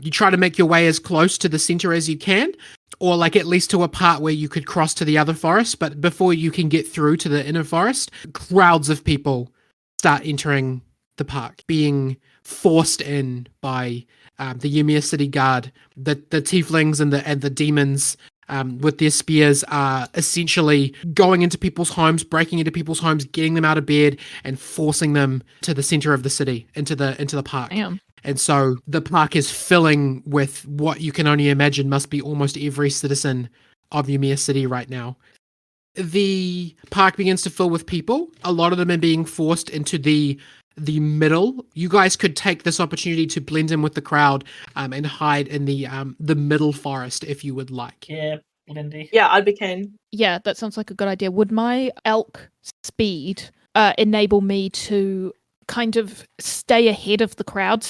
You try to make your way as close to the center as you can, or like at least to a part where you could cross to the other forest. But before you can get through to the inner forest, crowds of people start entering the park, being forced in by the Yamir City Guard. The tieflings and the demons with their spears are essentially going into people's homes, breaking into people's homes, getting them out of bed, and forcing them to the center of the city, into the park. Damn. And so the park is filling with what you can only imagine must be almost every citizen of Yamir City right now. The park begins to fill with people. A lot of them are being forced into the middle. You guys could take this opportunity to blend in with the crowd and hide in the middle forest if you would like. Yeah, Lindy. Yeah, I'd be keen. Yeah, that sounds like a good idea. Would my elk speed enable me to kind of stay ahead of the crowd,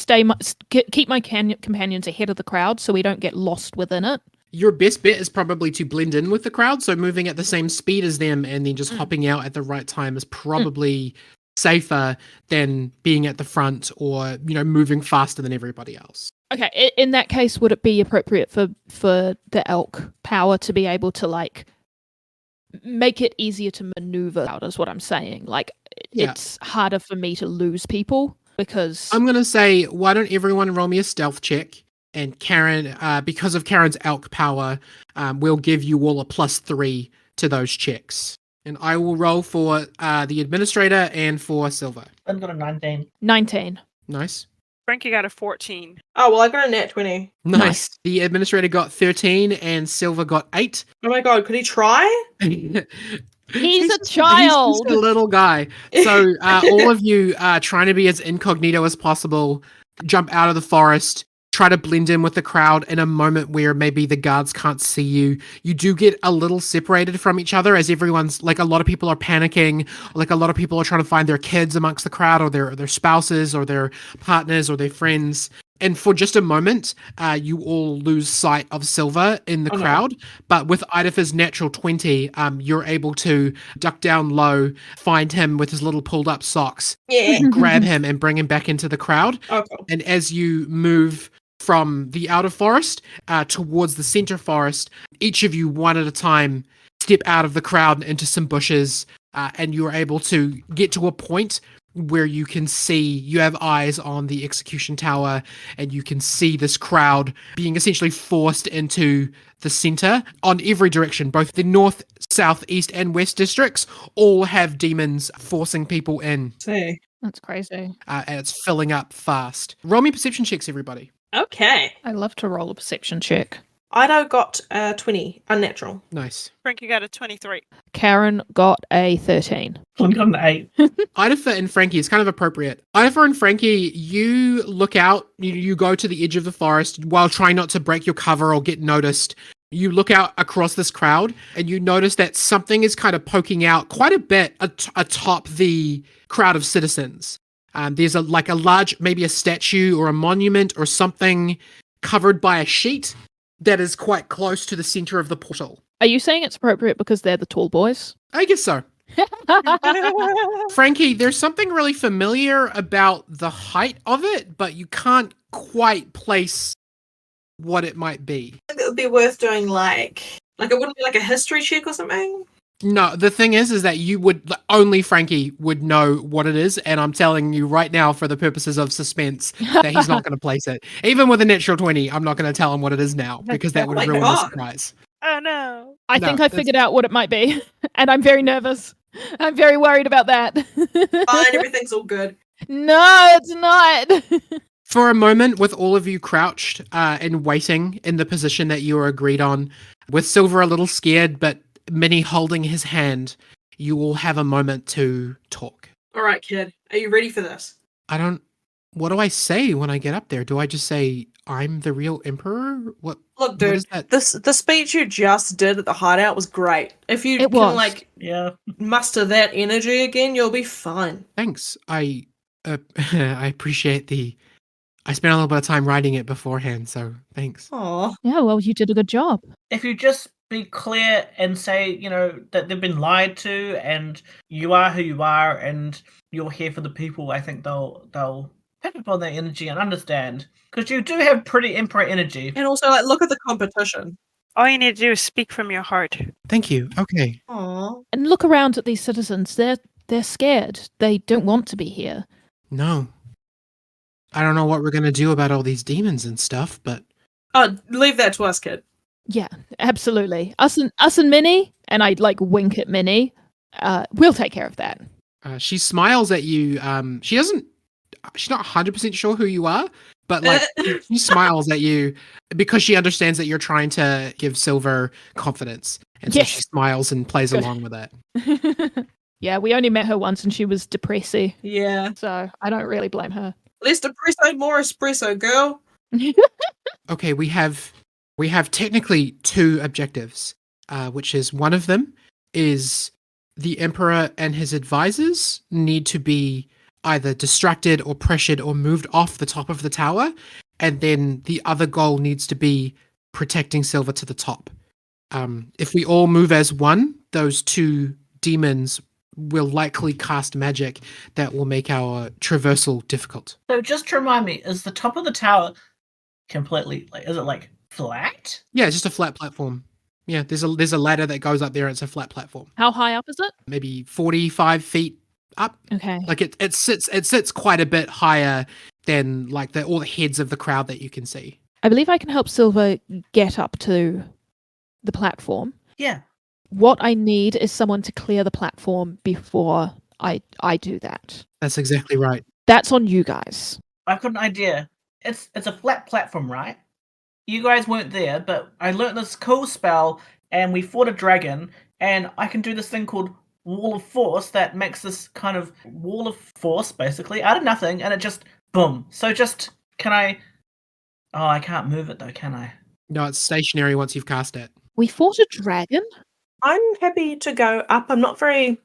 keep my companions ahead of the crowd so we don't get lost within it? Your best bet is probably to blend in with the crowd, so moving at the same speed as them and then just hopping out at the right time is probably safer than being at the front or, moving faster than everybody else. Okay, in that case, would it be appropriate for the elk power to be able to, like, make it easier to maneuver out, is what I'm saying. Like, it's harder for me to lose people because... I'm going to say, why don't everyone roll me a stealth check? And Karen, because of Karen's elk power, we'll give you all a +3 to those checks. And I will roll for the administrator and for Silver. I've got a 19. 19. Nice. Frankie got a 14. Oh, well, I got a nat 20. Nice. The administrator got 13 and Silver got 8. Oh my god, could he try? He's a child. He's just a little guy. So all of you are trying to be as incognito as possible, jump out of the forest, try to blend in with the crowd in a moment where maybe the guards can't see you. You do get a little separated from each other as everyone's, like, a lot of people are panicking, like a lot of people are trying to find their kids amongst the crowd or their spouses or their partners or their friends. And for just a moment, you all lose sight of Silver in the crowd. But with Idafa's natural 20, you're able to duck down low, find him with his little pulled up socks, grab him and bring him back into the crowd. Oh, cool. And as you move from the outer forest towards the center forest, each of you one at a time step out of the crowd and into some bushes, and you're able to get to a point where you can see, you have eyes on the execution tower, and you can see this crowd being essentially forced into the center on every direction. Both the north, south, east, and west districts all have demons forcing people in. See. That's crazy. And it's filling up fast. Roll me perception checks, everybody. Okay. I love to roll a perception check. Ido got 20, unnatural. Nice. Frankie got a 23. Karen got a 13. I've got an 8. Idafa and Frankie, it's kind of appropriate. Idafa and Frankie, you look out, you go to the edge of the forest while trying not to break your cover or get noticed. You look out across this crowd and you notice that something is kind of poking out quite a bit atop the crowd of citizens. There's a large, maybe a statue or a monument or something covered by a sheet that is quite close to the center of the portal. Are you saying it's appropriate because they're the tall boys? I guess so. Frankie, there's something really familiar about the height of it, but you can't quite place what it might be. I think it would be worth doing like it wouldn't be like a history check or something? No, the thing is that only Frankie would know what it is, and I'm telling you right now, for the purposes of suspense, that he's not going to place it. Even with a natural 20, I'm not going to tell him what it is now, because that Oh would my ruin the God. surprise. Oh no. I No, think I figured out what it might be, and I'm very nervous. I'm very worried about that. Fine, everything's all good. No, it's not. For a moment, with all of you crouched and waiting in the position that you were agreed on, with Silver a little scared, but Minnie holding his hand, you will have a moment to talk. All right, kid. Are you ready for this? What do I say when I get up there? Do I just say, I'm the real emperor? Look, What dude, is that? the speech you just did at the hideout was great. If you It can, was. Yeah. muster that energy again, you'll be fine. Thanks. I I appreciate I spent a little bit of time writing it beforehand, so thanks. Aw. Yeah, well, you did a good job. If you just be clear and say, that they've been lied to and you are who you are and you're here for the people, I think they'll pick up on their energy and understand. Because you do have pretty emperor energy. And also, look at the competition. All you need to do is speak from your heart. Thank you. Okay. Aw. And look around at these citizens. They're scared. They don't want to be here. No. I don't know what we're gonna do about all these demons and stuff, but Oh, leave that to us, kid. Yeah, absolutely. Us and Minnie, and I wink at Minnie. We'll take care of that. she smiles at you. She's not 100% sure who you are, but she smiles at you because she understands that you're trying to give Silver confidence. And so Yes. she smiles and plays Good. along with it. Yeah, we only met her once and she was depressy, Yeah. so I don't really blame her. Less depresso, more espresso, girl. Okay, we have technically two objectives, which is one of them is the Emperor and his advisors need to be either distracted or pressured or moved off the top of the tower, and then the other goal needs to be protecting Silver to the top. If we all move as one, those two demons will likely cast magic that will make our traversal difficult. So just to remind me, is the top of the tower completely is it flat? Yeah, it's just a flat platform. Yeah, there's a ladder that goes up there. It's a flat platform, How high up is it? maybe 45 feet up. Okay. Like it sits quite a bit higher than all the heads of the crowd that you can see. I believe I can help Silver get up to the platform. Yeah. What I need is someone to clear the platform before I do that. That's exactly right. That's on you guys. I've got an idea. It's a flat platform, right? You guys weren't there, but I learnt this cool spell and we fought a dragon and I can do this thing called Wall of Force that makes this kind of wall of force basically out of nothing and it just boom. So just can I I can't move it though, can I? No, it's stationary once you've cast it. We fought a dragon? I'm happy to go up. I'm not very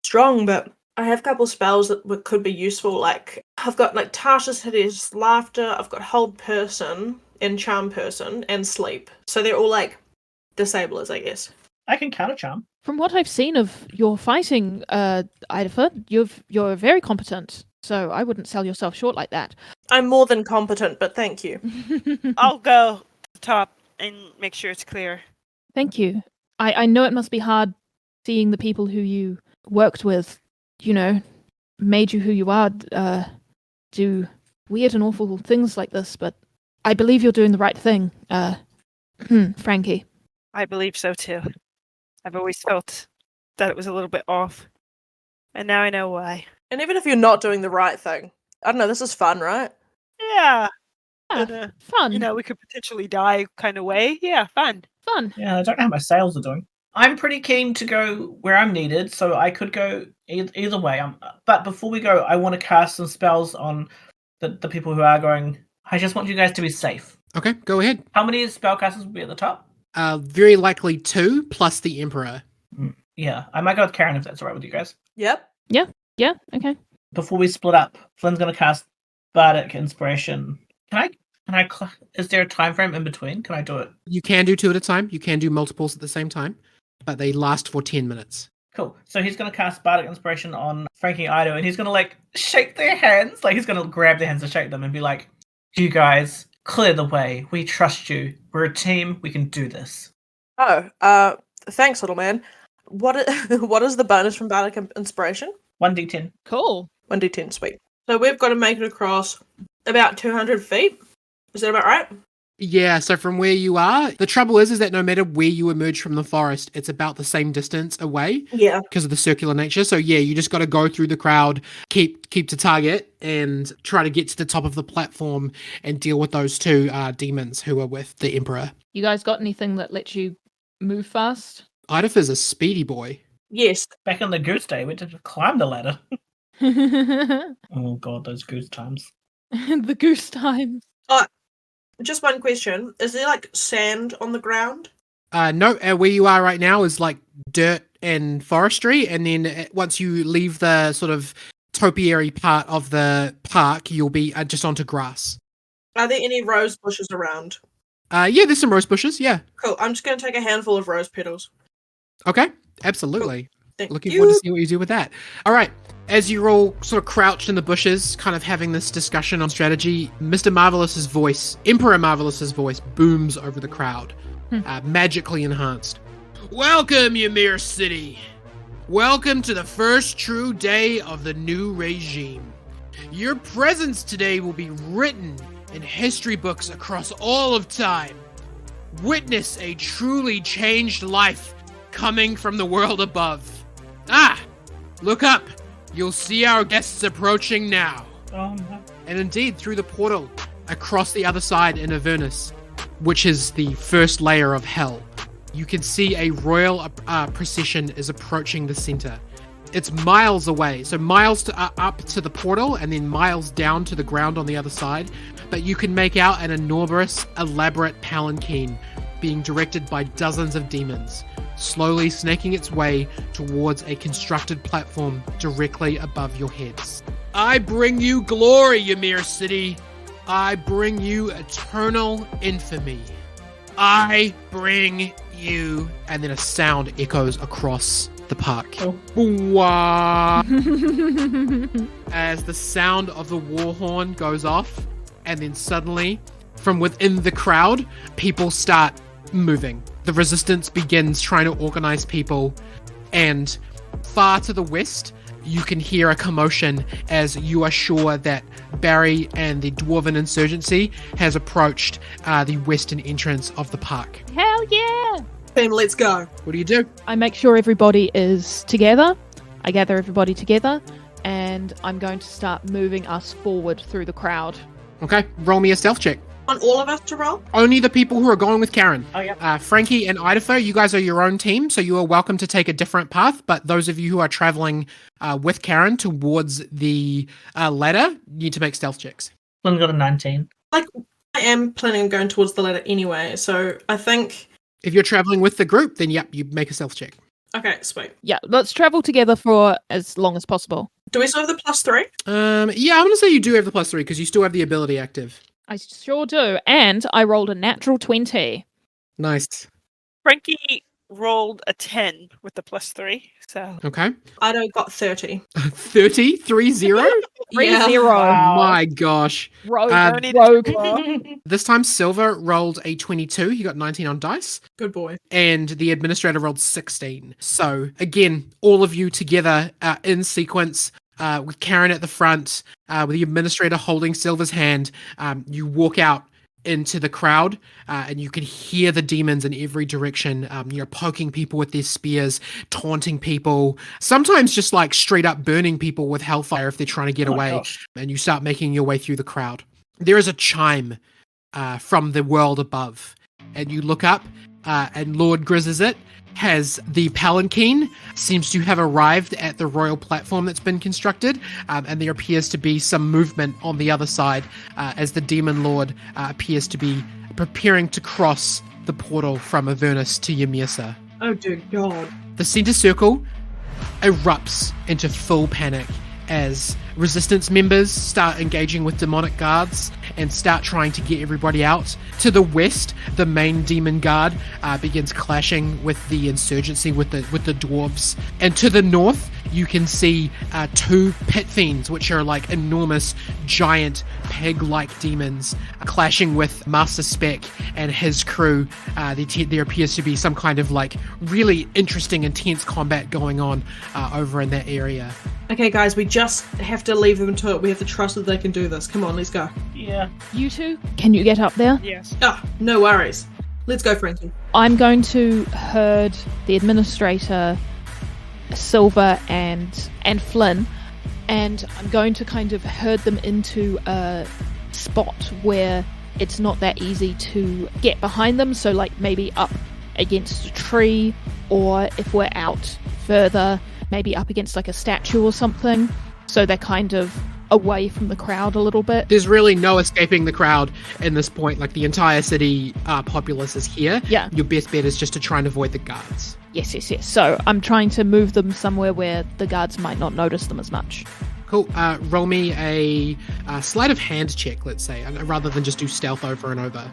strong, but I have a couple spells that could be useful. Like, I've got Tasha's Hideous Laughter, I've got Hold Person, and Charm Person, and Sleep. So they're all disablers, I guess. I can counter charm. From what I've seen of your fighting, Idafer, you're very competent. So I wouldn't sell yourself short like that. I'm more than competent, but thank you. I'll go to the top and make sure it's clear. Thank you. I know it must be hard seeing the people who you worked with, made you who you are, do weird and awful things like this, but I believe you're doing the right thing, Frankie. I believe so too. I've always felt that it was a little bit off. And now I know why. And even if you're not doing the right thing, I don't know, this is fun, right? Yeah. Yeah, In a, fun. we could potentially die kind of way. Yeah, fun. Fun. Yeah, I don't know how my sales are doing. I'm pretty keen to go where I'm needed, so I could go either way. But before we go, I want to cast some spells on the people who are going. I just want you guys to be safe. Okay, go ahead. How many spellcasters will be at the top? Very likely 2 plus the Emperor. Yeah, I might go with Karen if that's all right with you guys. Yep. Yeah, okay. Before we split up, Flynn's going to cast Bardic Inspiration. Can I? Is there a time frame in between? Can I do it? You can do 2 at a time. You can do multiples at the same time, but they last for 10 minutes. Cool. So he's going to cast Bardic Inspiration on Frankie and Ido, and he's going to shake their hands. He's going to grab their hands and shake them and be like, "You guys, clear the way. We trust you. We're a team. We can do this." Oh, thanks, little man. what is the bonus from Bardic Inspiration? 1d10. Cool. 1d10, sweet. So we've got to make it across about 200 feet. Is that about right? Yeah, so from where you are, the trouble is that no matter where you emerge from the forest, it's about the same distance away. Yeah. Because of the circular nature. So yeah, you just got to go through the crowd, keep to target, and try to get to the top of the platform and deal with those two demons who are with the Emperor. You guys got anything that lets you move fast? Idif is a speedy boy. Yes. Back on the goose day, we did climb the ladder. The Oh god, those goose times. goose times. Just one question. Is there like sand on the ground? No, where you are right now is like dirt and forestry, and then once you leave the sort of topiary part of the park, you'll be just onto grass. Are there any rose bushes around? Yeah, there's some rose bushes, yeah. Cool. I'm just going to take a handful of rose petals. Okay, absolutely. Thank Looking you. forward to see what you do with that. All right, as you're all sort of crouched in the bushes, kind of having this discussion on strategy, Mr. Marvelous's voice, Emperor Marvelous's voice, booms over the crowd, magically enhanced. Welcome, Yamir City. Welcome to the first true day of the new regime. Your presence today will be written in history books across all of time. Witness a truly changed life coming from the world above. Ah! Look up! You'll see our guests approaching now. Oh no. And indeed, through the portal, across the other side in Avernus, which is the first layer of hell, you can see a royal procession is approaching the center. It's miles away, so miles up to the portal and then miles down to the ground on the other side, but you can make out an enormous, elaborate palanquin being directed by dozens of demons, slowly snaking its way towards a constructed platform directly above your heads. I bring you glory, Yamir City. I bring you eternal infamy. I bring you... And then a sound echoes across the park. Oh. Wah! As the sound of the war horn goes off, and then suddenly, from within the crowd, people start moving. The resistance begins trying to organize people, and far to the west, you can hear a commotion as you are sure that Barry and the Dwarven insurgency has approached the western entrance of the park. Hell yeah! Then let's go. What do you do? I make sure everybody is together. I gather everybody together, and I'm going to start moving us forward through the crowd. Okay, roll me a stealth check. Want all of us to roll? Only the people who are going with Karen. Oh, yeah. Frankie and Idaho, you guys are your own team, so you are welcome to take a different path, but those of you who are traveling with Karen towards the ladder need to make stealth checks. Flynn got a 19. Like, I am planning on going towards the ladder anyway, so I think... If you're traveling with the group, then yep, you make a stealth check. Okay, sweet. Yeah, let's travel together for as long as possible. Do we still have the +3? Yeah, I'm going to say you do have the +3 because you still have the ability active. I sure do. And I rolled a natural 20. Nice. Frankie rolled a 10 with the +3, so... Okay. I got 30. 30? 3-0? 3-0. Oh my gosh. Rogue. Rogue. This time Silver rolled a 22. He got 19 on dice. Good boy. And the administrator rolled 16. So again, all of you together in sequence with Karen at the front, with the administrator holding Silver's hand. You walk out into the crowd and you can hear the demons in every direction. You're poking people with their spears, taunting people, sometimes just like straight up burning people with hellfire if they're trying to get away. Gosh. And you start making your way through the crowd. There is a chime from the world above, and you look up and Lord Grizzizit has the palanquin, seems to have arrived at the royal platform that's been constructed, and there appears to be some movement on the other side as the demon lord appears to be preparing to cross the portal from Avernus to Yamirsa. Oh, dear God. The center circle erupts into full panic as resistance members start engaging with demonic guards and start trying to get everybody out. To the west, the main demon guard begins clashing with the insurgency, with the dwarves. And to the north, you can see 2 pit fiends, which are like enormous, giant, pig-like demons, clashing with Master Spec and his crew. There appears to be some kind of like really interesting, intense combat going on over in that area. Okay, guys, we just have to leave them to it. We have to trust that they can do this. Come on, let's go. Yeah. You two, can you get up there? Yes. Oh, no worries. Let's go, Frankie. I'm going to herd the administrator, Silver, and Flynn, and I'm going to kind of herd them into a spot where it's not that easy to get behind them. So, like, maybe up against a tree, or if we're out further, maybe up against like a statue or something, so they're kind of away from the crowd a little bit. There's really no escaping the crowd in this point. Like, the entire city populace is here. Yeah. Your best bet is just to try and avoid the guards. Yes. So I'm trying to move them somewhere where the guards might not notice them as much. Cool. Roll me a sleight of hand check, let's say, rather than just do stealth over and over.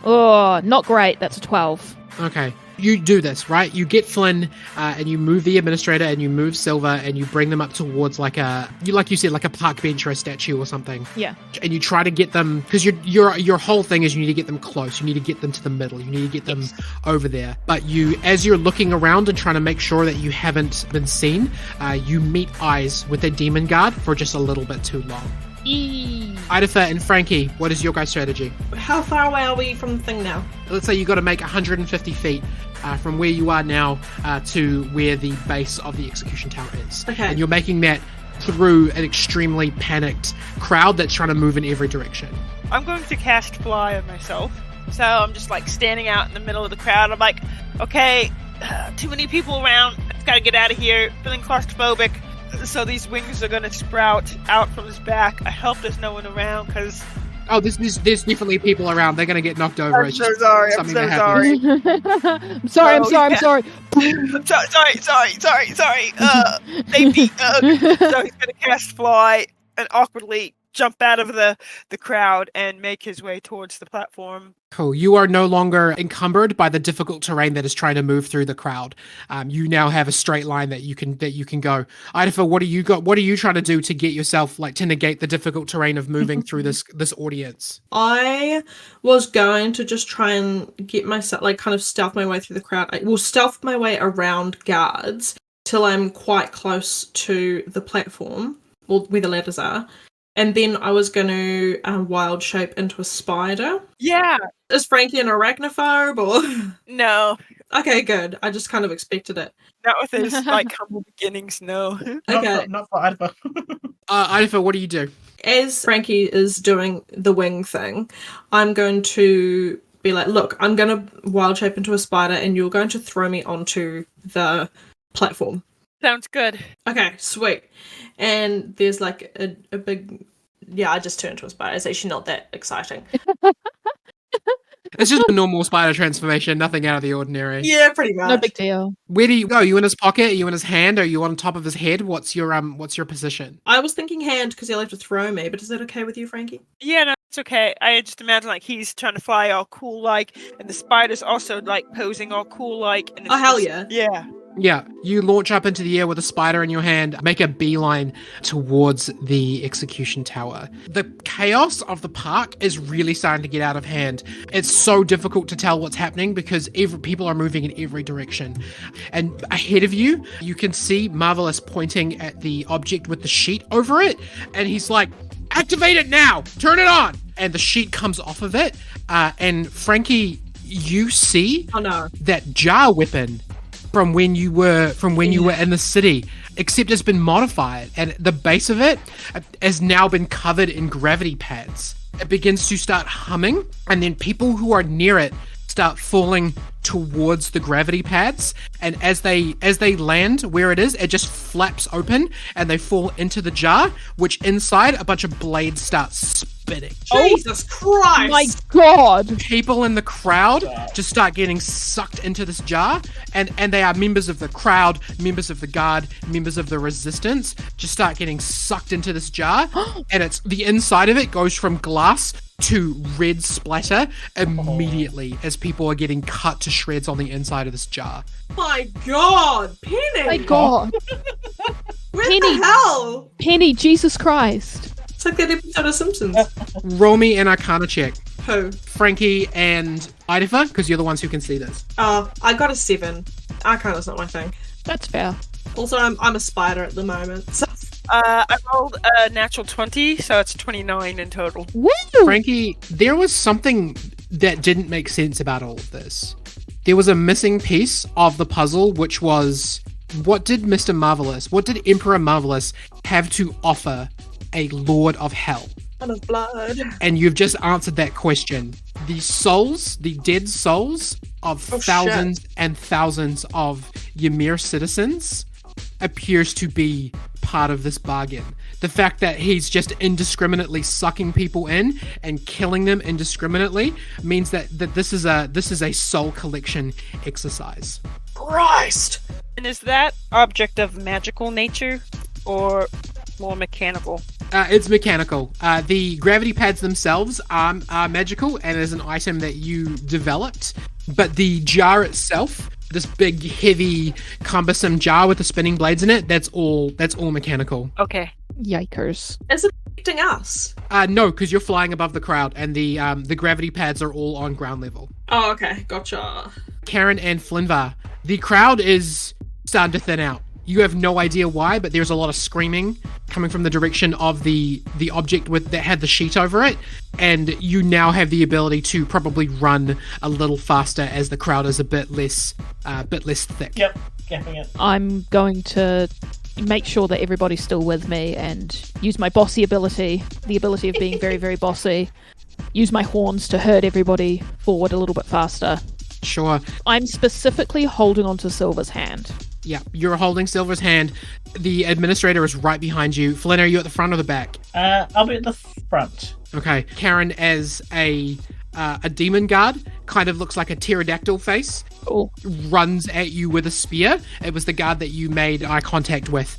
Oh, not great. That's a 12. Okay. You do this, right? You get Flynn, and you move the administrator, and you move Silver, and you bring them up towards like you said, like a park bench or a statue or something. Yeah. And you try to get them, because your whole thing is you need to get them close. You need to get them to the middle. You need to get them over there. But as you're looking around and trying to make sure that you haven't been seen, you meet eyes with a demon guard for just a little bit too long. Idafa and Frankie, what is your guys' strategy? How far away are we from the thing now? Let's say you got to make 150 feet from where you are now to where the base of the execution tower is. Okay. And you're making that through an extremely panicked crowd that's trying to move in every direction. I'm going to cast fly on myself. So I'm just like standing out in the middle of the crowd. I'm like, okay, too many people around. I just gotta get out of here. Feeling claustrophobic. So these wings are gonna sprout out from his back. I hope there's no one around because. Oh, there's definitely people around. They're gonna get knocked over. I'm so sorry. I'm so sorry. I'm sorry. I'm sorry. Sorry. They beat. So he's gonna cast fly and awkwardly jump out of the crowd and make his way towards the platform. Cool. You are no longer encumbered by the difficult terrain that is trying to move through the crowd. You now have a straight line that you can go. Idafa, what are you trying to do to get yourself, like, to negate the difficult terrain of moving through this audience? I was going to just try and get myself, like, kind of stealth my way through the crowd. I will stealth my way around guards till I'm quite close to the platform, or where the ladders are. And then I was going to wild shape into a spider. Yeah. Is Frankie an arachnophobe or? No. Okay, good. I just kind of expected it. Not with his like humble beginnings. No. Okay. Not for Idafa. Idafa, what do you do? As Frankie is doing the wing thing, I'm going to be like, look, I'm going to wild shape into a spider and you're going to throw me onto the platform. Sounds good. Okay, sweet. And there's like a big... Yeah, I just turned into a spider. It's actually not that exciting. It's just a normal spider transformation, nothing out of the ordinary. Yeah, pretty much. No big deal. Where do you go? Are you in his pocket? Are you in his hand? Are you on top of his head? What's your position? I was thinking hand because he'll have to throw me, but is that okay with you, Frankie? Yeah, no, it's okay. I just imagine like he's trying to fly all cool like, and the spider's also like posing all cool like. And Oh, hell yeah. Yeah. Yeah, you launch up into the air with a spider in your hand, make a beeline towards the execution tower. The chaos of the park is really starting to get out of hand. It's so difficult to tell what's happening because people are moving in every direction. And ahead of you, you can see Marvelous pointing at the object with the sheet over it, and he's like, activate it now! Turn it on! And the sheet comes off of it, and Frankie, you see that jar weapon from when you were in the city, except it's been modified, and the base of it has now been covered in gravity pads. It begins to start humming, and then people who are near it start falling towards the gravity pads, and as they land where it is, it just flaps open and they fall into the jar, which inside a bunch of blades start spinning. Jesus Christ! My God! People in the crowd just start getting sucked into this jar, and they are members of the crowd, members of the guard, members of the resistance, just start getting sucked into this jar, and it's the inside of it goes from glass to red splatter immediately as people are getting cut to shreds on the inside of this jar. My God, Penny! My God. Where Penny. the hell? Penny, Jesus Christ. It's like that episode of Simpsons. Roll me an Arcana check. Who? Frankie and Idafer, because you're the ones who can see this. I got a 7. Arcana's not my thing. That's fair. Also, I'm a spider at the moment. So. I rolled a natural 20, so it's 29 in total. Woo! Frankie, there was something that didn't make sense about all of this. There was a missing piece of the puzzle, which was, what did Mr. Marvelous, what did Emperor Marvelous have to offer a Lord of Hell? Son of blood. And you've just answered that question. The souls, the dead souls of thousands and thousands of Ymir citizens appears to be part of this bargain. The fact that he's just indiscriminately sucking people in and killing them indiscriminately means that this is a soul collection exercise. Christ! And is that object of magical nature or more mechanical? It's mechanical. The gravity pads themselves are magical and is an item that you developed, but the jar itself, this big, heavy, cumbersome jar with the spinning blades in it, that's all mechanical. Okay. Yikers. Is it affecting us? No, because you're flying above the crowd, and the gravity pads are all on ground level. Oh, okay. Gotcha. Karen and Flynnvar, the crowd is starting to thin out. You have no idea why, but there's a lot of screaming coming from the direction of the object that had the sheet over it, and you now have the ability to probably run a little faster as the crowd is a bit less thick. Yep, getting it. I'm going to make sure that everybody's still with me and use my bossy ability, the ability of being very, very bossy. Use my horns to herd everybody forward a little bit faster. Sure. I'm specifically holding onto Silver's hand. Yeah, you're holding Silver's hand. The administrator is right behind you. Flynn, are you at the front or the back? I'll be at the front. Okay. Karen, as a demon guard, kind of looks like a pterodactyl face. Cool. Runs at you with a spear. It was the guard that you made eye contact with.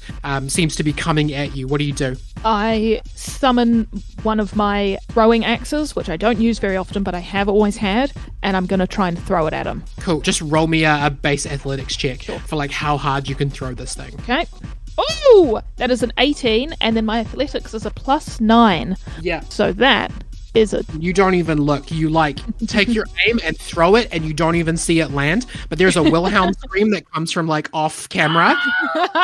Seems to be coming at you. What do you do? I summon one of my throwing axes, which I don't use very often, but I have always had, and I'm going to try and throw it at him. Cool. Just roll me a base athletics check for like how hard you can throw this thing. Okay. Ooh! That is an 18, and then my athletics is a +9. Yeah. So that is a... You don't even look. You like take your aim and throw it, and you don't even see it land. But there's a Wilhelm scream that comes from like off camera,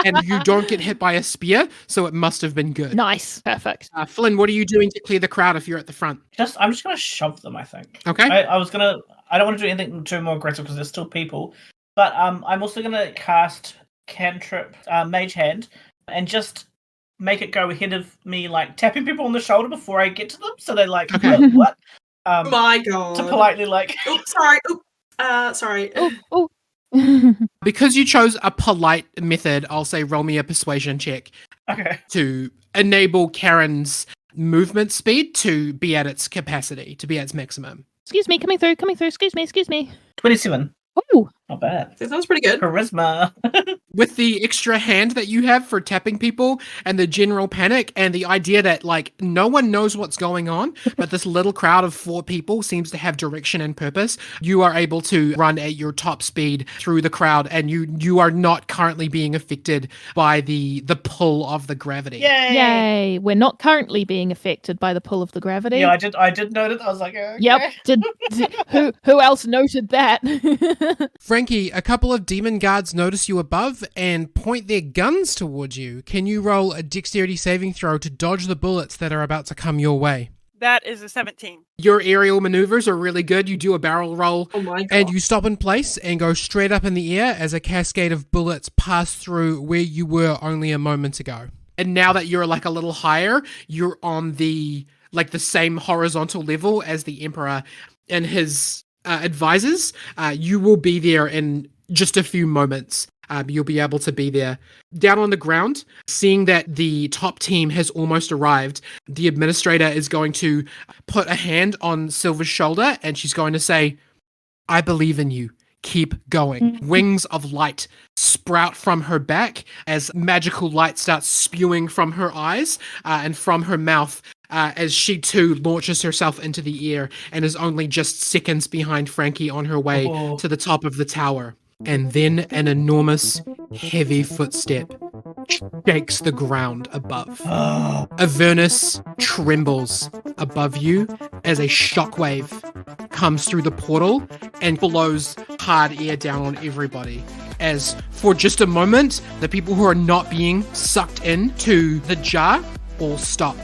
and you don't get hit by a spear, so it must have been good. Nice. Perfect. Flynn, what are you doing to clear the crowd if you're at the front? I'm just gonna shove them, I think. Okay. I don't want to do anything too more aggressive because there's still people. But I'm also gonna cast cantrip Mage Hand and just make it go ahead of me, like tapping people on the shoulder before I get to them, so they like what? My God. To politely like. Oh, sorry. Sorry. Oh. Because you chose a polite method, I'll say roll me a persuasion check Okay. to enable Karen's movement speed to be at its capacity, to be at its maximum. Excuse me, coming through. Excuse me. 27. Oh, Not bad. That sounds pretty good. Charisma. With the extra hand that you have for tapping people and the general panic and the idea that like no one knows what's going on, but this little crowd of 4 people seems to have direction and purpose, you are able to run at your top speed through the crowd, and you are not currently being affected by the pull of the gravity. Yay. We're not currently being affected by the pull of the gravity. Yeah, I did note it. I was like, okay. Yep. Who else noted that? Frankie, a couple of demon guards notice you above and point their guns towards you. Can you roll a dexterity saving throw to dodge the bullets that are about to come your way? That is a 17. Your aerial maneuvers are really good. You do a barrel roll Oh my God. and you stop in place and go straight up in the air as a cascade of bullets pass through where you were only a moment ago. And now that you're like a little higher, you're on the same horizontal level as the Emperor and his advisors. You will be there in just a few moments. You'll be able to be there. Down on the ground, seeing that the top team has almost arrived, the administrator is going to put a hand on Silver's shoulder and she's going to say, I believe in you. Keep going. Wings of light sprout from her back as magical light starts spewing from her eyes and from her mouth. as she too launches herself into the air and is only just seconds behind Frankie on her way to the top of the tower. And then an enormous, heavy footstep shakes the ground above. Avernus trembles above you as a shockwave comes through the portal and blows hard air down on everybody. As for just a moment, the people who are not being sucked into the jar all stop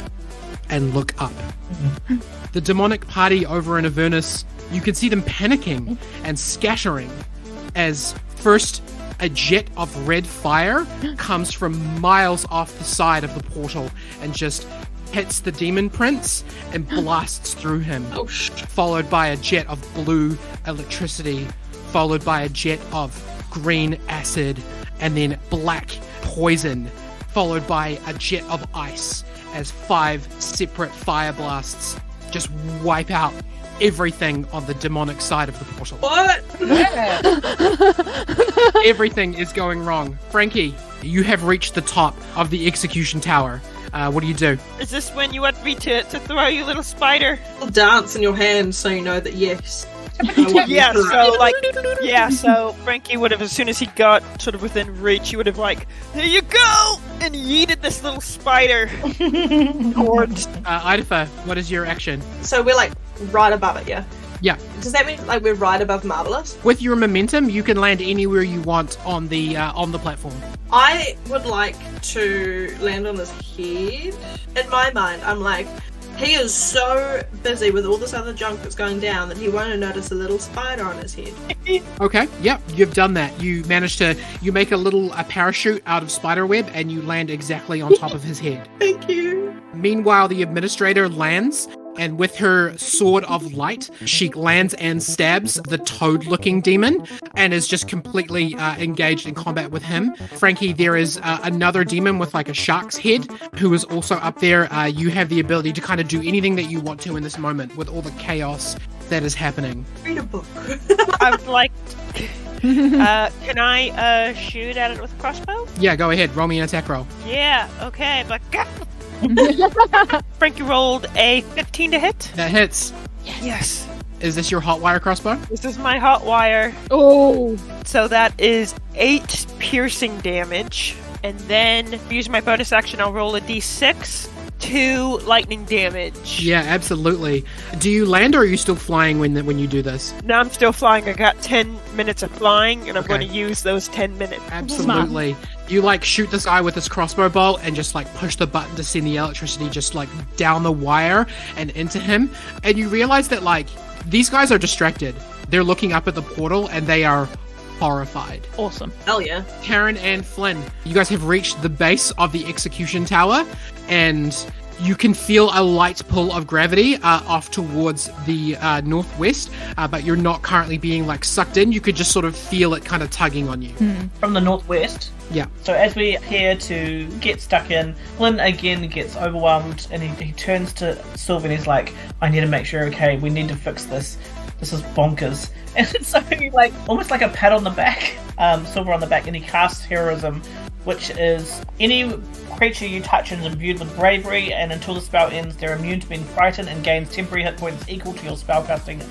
and look up. The demonic party over in Avernus, you can see them panicking and scattering as first a jet of red fire comes from miles off the side of the portal and just hits the demon prince and blasts through him, followed by a jet of blue electricity, followed by a jet of green acid, and then black poison, followed by a jet of ice as 5 separate fire blasts just wipe out everything on the demonic side of the portal. What? Everything is going wrong. Frankie, you have reached the top of the execution tower. What do you do? Is this when you want me to throw you, little spider? Dance in your hand so you know that yes. So Frankie would have, as soon as he got sort of within reach, he would have like, there you go, and yeeted this little spider towards. Idafa, what is your action? So we're like right above it, yeah? Yeah. Does that mean like we're right above Marvelous? With your momentum, you can land anywhere you want on the platform. I would like to land on his head. In my mind, I'm like, he is so busy with all this other junk that's going down that he won't notice a little spider on his head. Okay, yep, you've done that. You managed to, you make a parachute out of spiderweb and you land exactly on top of his head. Thank you. Meanwhile, the administrator lands, and with her sword of light, she lands and stabs the toad-looking demon and is just completely engaged in combat with him. Frankie, there is another demon with like a shark's head who is also up there. You have the ability to kind of do anything that you want to in this moment with all the chaos that is happening. Read a book. I would like. Can I shoot at it with a crossbow? Yeah, go ahead. Roll me an attack roll. Yeah. Okay. But Frankie rolled a 15 to hit. That hits. Yes. Is this your hot wire crossbow? This is my hot wire. Oh. So that is 8 piercing damage, and then use my bonus action. I'll roll a d6. 2 lightning damage. Yeah, absolutely. Do you land or are you still flying when you do this? No, I'm still flying. I got 10 minutes of flying, and I'm Okay. going to use those 10 minutes. Absolutely. You like shoot this guy with this crossbow bolt and just like push the button to send the electricity just like down the wire and into him. And you realize that like these guys are distracted. They're looking up at the portal and they are horrified. Awesome. Hell yeah. Karen and Flynn, you guys have reached the base of the execution tower and you can feel a light pull of gravity off towards the northwest, but you're not currently being like sucked in. You could just sort of feel it kind of tugging on you. From the northwest. Yeah. So as we appear to get stuck in, Flynn again gets overwhelmed and he turns to Sylvie and he's like, I need to make sure, okay, we need to fix this. This is bonkers. And so he like, almost like a pat on the back, Silver on the back, and he casts Heroism, which is any creature you touch is imbued with bravery, and until the spell ends, they're immune to being frightened and gains temporary hit points equal to your spellcasting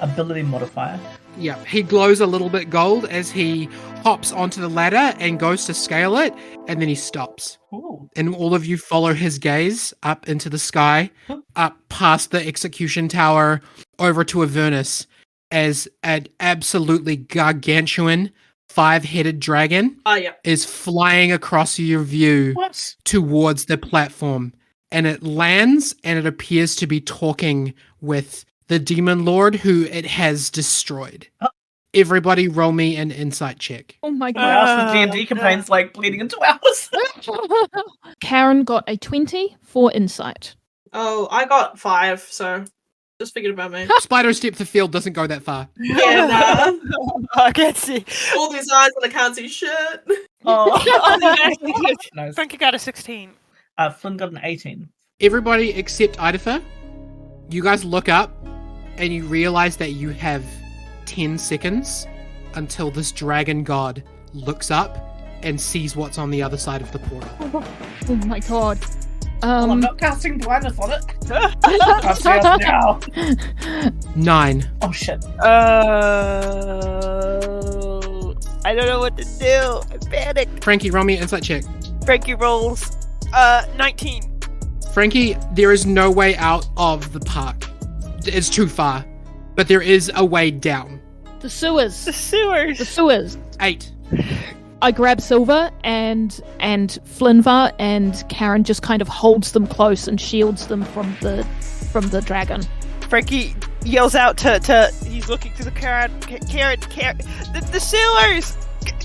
ability modifier. Yeah, he glows a little bit gold as he hops onto the ladder and goes to scale it, and then he stops. Ooh. And all of you follow his gaze up into the sky, up past the execution tower, over to Avernus, as an absolutely gargantuan 5-headed dragon is flying across your view towards the platform. And it lands and it appears to be talking with the demon lord who it has destroyed. Everybody roll me an insight check. Oh my My god. house with D&D campaign's like bleeding into ours. Karen got a 20 for insight. Oh, I got 5, so just figured about me. Spider's depth of field doesn't go that far. Yeah, nah. I can't see. All these eyes and I can't see shit. No, Frankie got a 16. Flynn got an 18. Everybody except Idafa, you guys look up and you realize that you have 10 seconds until this dragon god looks up and sees what's on the other side of the portal. Oh my god. Well, I'm not casting blindness on it. Cast chaos now. 9. Oh shit. I don't know what to do. I panicked. Frankie, roll me an insight check. Frankie rolls 19. Frankie, there is no way out of the park. It's too far. But there is a way down. The sewers. The sewers. The sewers. 8. I grab Silver and Flynnvar, and Karen just kind of holds them close and shields them from the dragon. Frankie yells out to he's looking through the Karen, the sewers!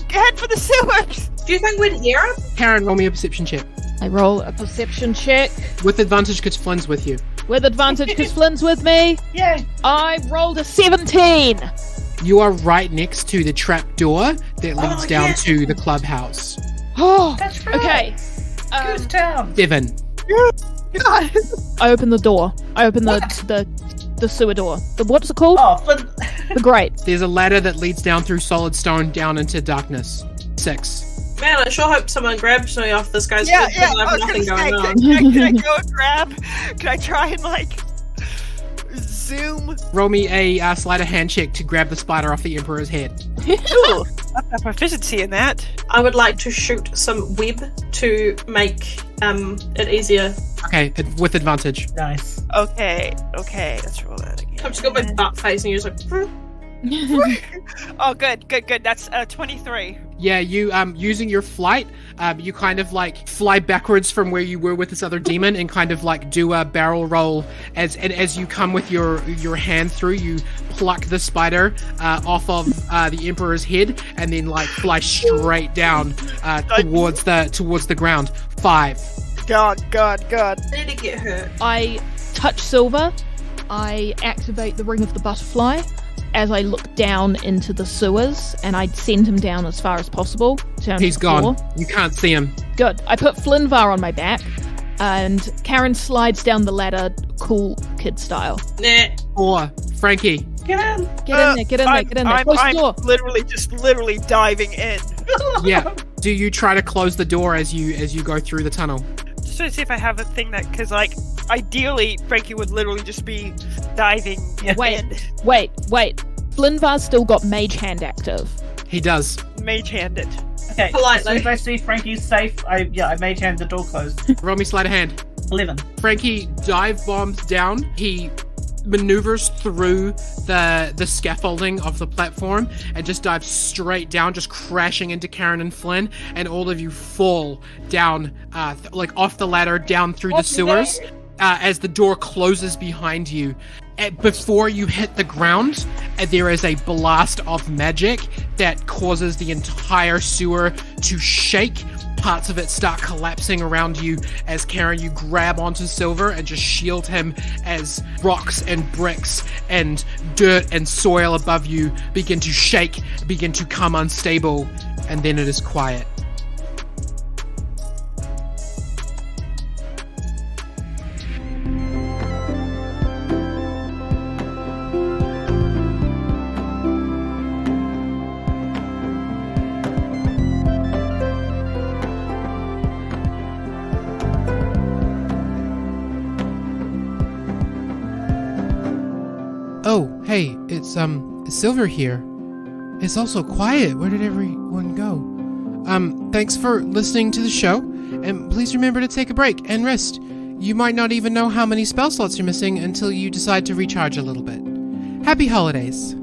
Head for the sewers! Do you think we'd hear him? Karen, roll me a perception check. I roll a perception check. With advantage because Flynn's with you. With advantage because Flynn's with me. Yay! I rolled a 17! You are right next to the trap door that leads down to the clubhouse. Oh, That's right. okay. Goose Town. 7. I open the door. I open the sewer door. What's it called? Oh, Flynn. The grate. There's a ladder that leads down through solid stone down into darkness. 6. Man, I sure hope someone grabs me off this guy's Yeah, foot yeah, because I I have was nothing gonna say, going on. can I go and grab? Can I try and, zoom? Roll me a sleight of hand check to grab the spider off the Emperor's head. Ooh, I've got proficiency in that. I would like to shoot some web to make it easier. Okay, with advantage. Nice. Okay, let's roll that again. I've just got my butt facing you, just like... Oh, good. That's 23. Yeah, you using your flight, you kind of fly backwards from where you were with this other demon and kind of do a barrel roll as you come with your hand through. You pluck the spider off of the Emperor's head and then fly straight down towards the ground. 5. God. I need to get hurt. I touch Silver. I activate the ring of the butterfly as I look down into the sewers, and I send him down as far as possible. Down He's to the floor. gone. You can't see him. Good. I put Flynnvar on my back, and Karen slides down the ladder, cool kid style. Nah. 4. Frankie. Get in. Get in there. Close the door. I'm literally diving in. Yeah. Do you try to close the door as you go through the tunnel? Just to see if I have a thing that, because ideally Frankie would literally just be diving. Yeah. in. Wait. Flynnvar's still got Mage Hand active. He does. Mage handed. Okay. Politely. As soon as I see Frankie's safe, I mage hand the door closed. Roll me sleight of hand. 11. Frankie dive bombs down. He maneuvers through the scaffolding of the platform and just dives straight down, just crashing into Karen and Flynn, and all of you fall down off the ladder down through the sewers as the door closes behind you. Before you hit the ground, there is a blast of magic that causes the entire sewer to shake. Parts of it start collapsing around you as Karen, you grab onto Silver and just shield him as rocks and bricks and dirt and soil above you begin to shake, begin to come unstable, and then it is quiet. Oh, hey, it's Silver here. It's also quiet. Where did everyone go? Thanks for listening to the show, and please remember to take a break and rest. You might not even know how many spell slots you're missing until you decide to recharge a little bit. Happy holidays.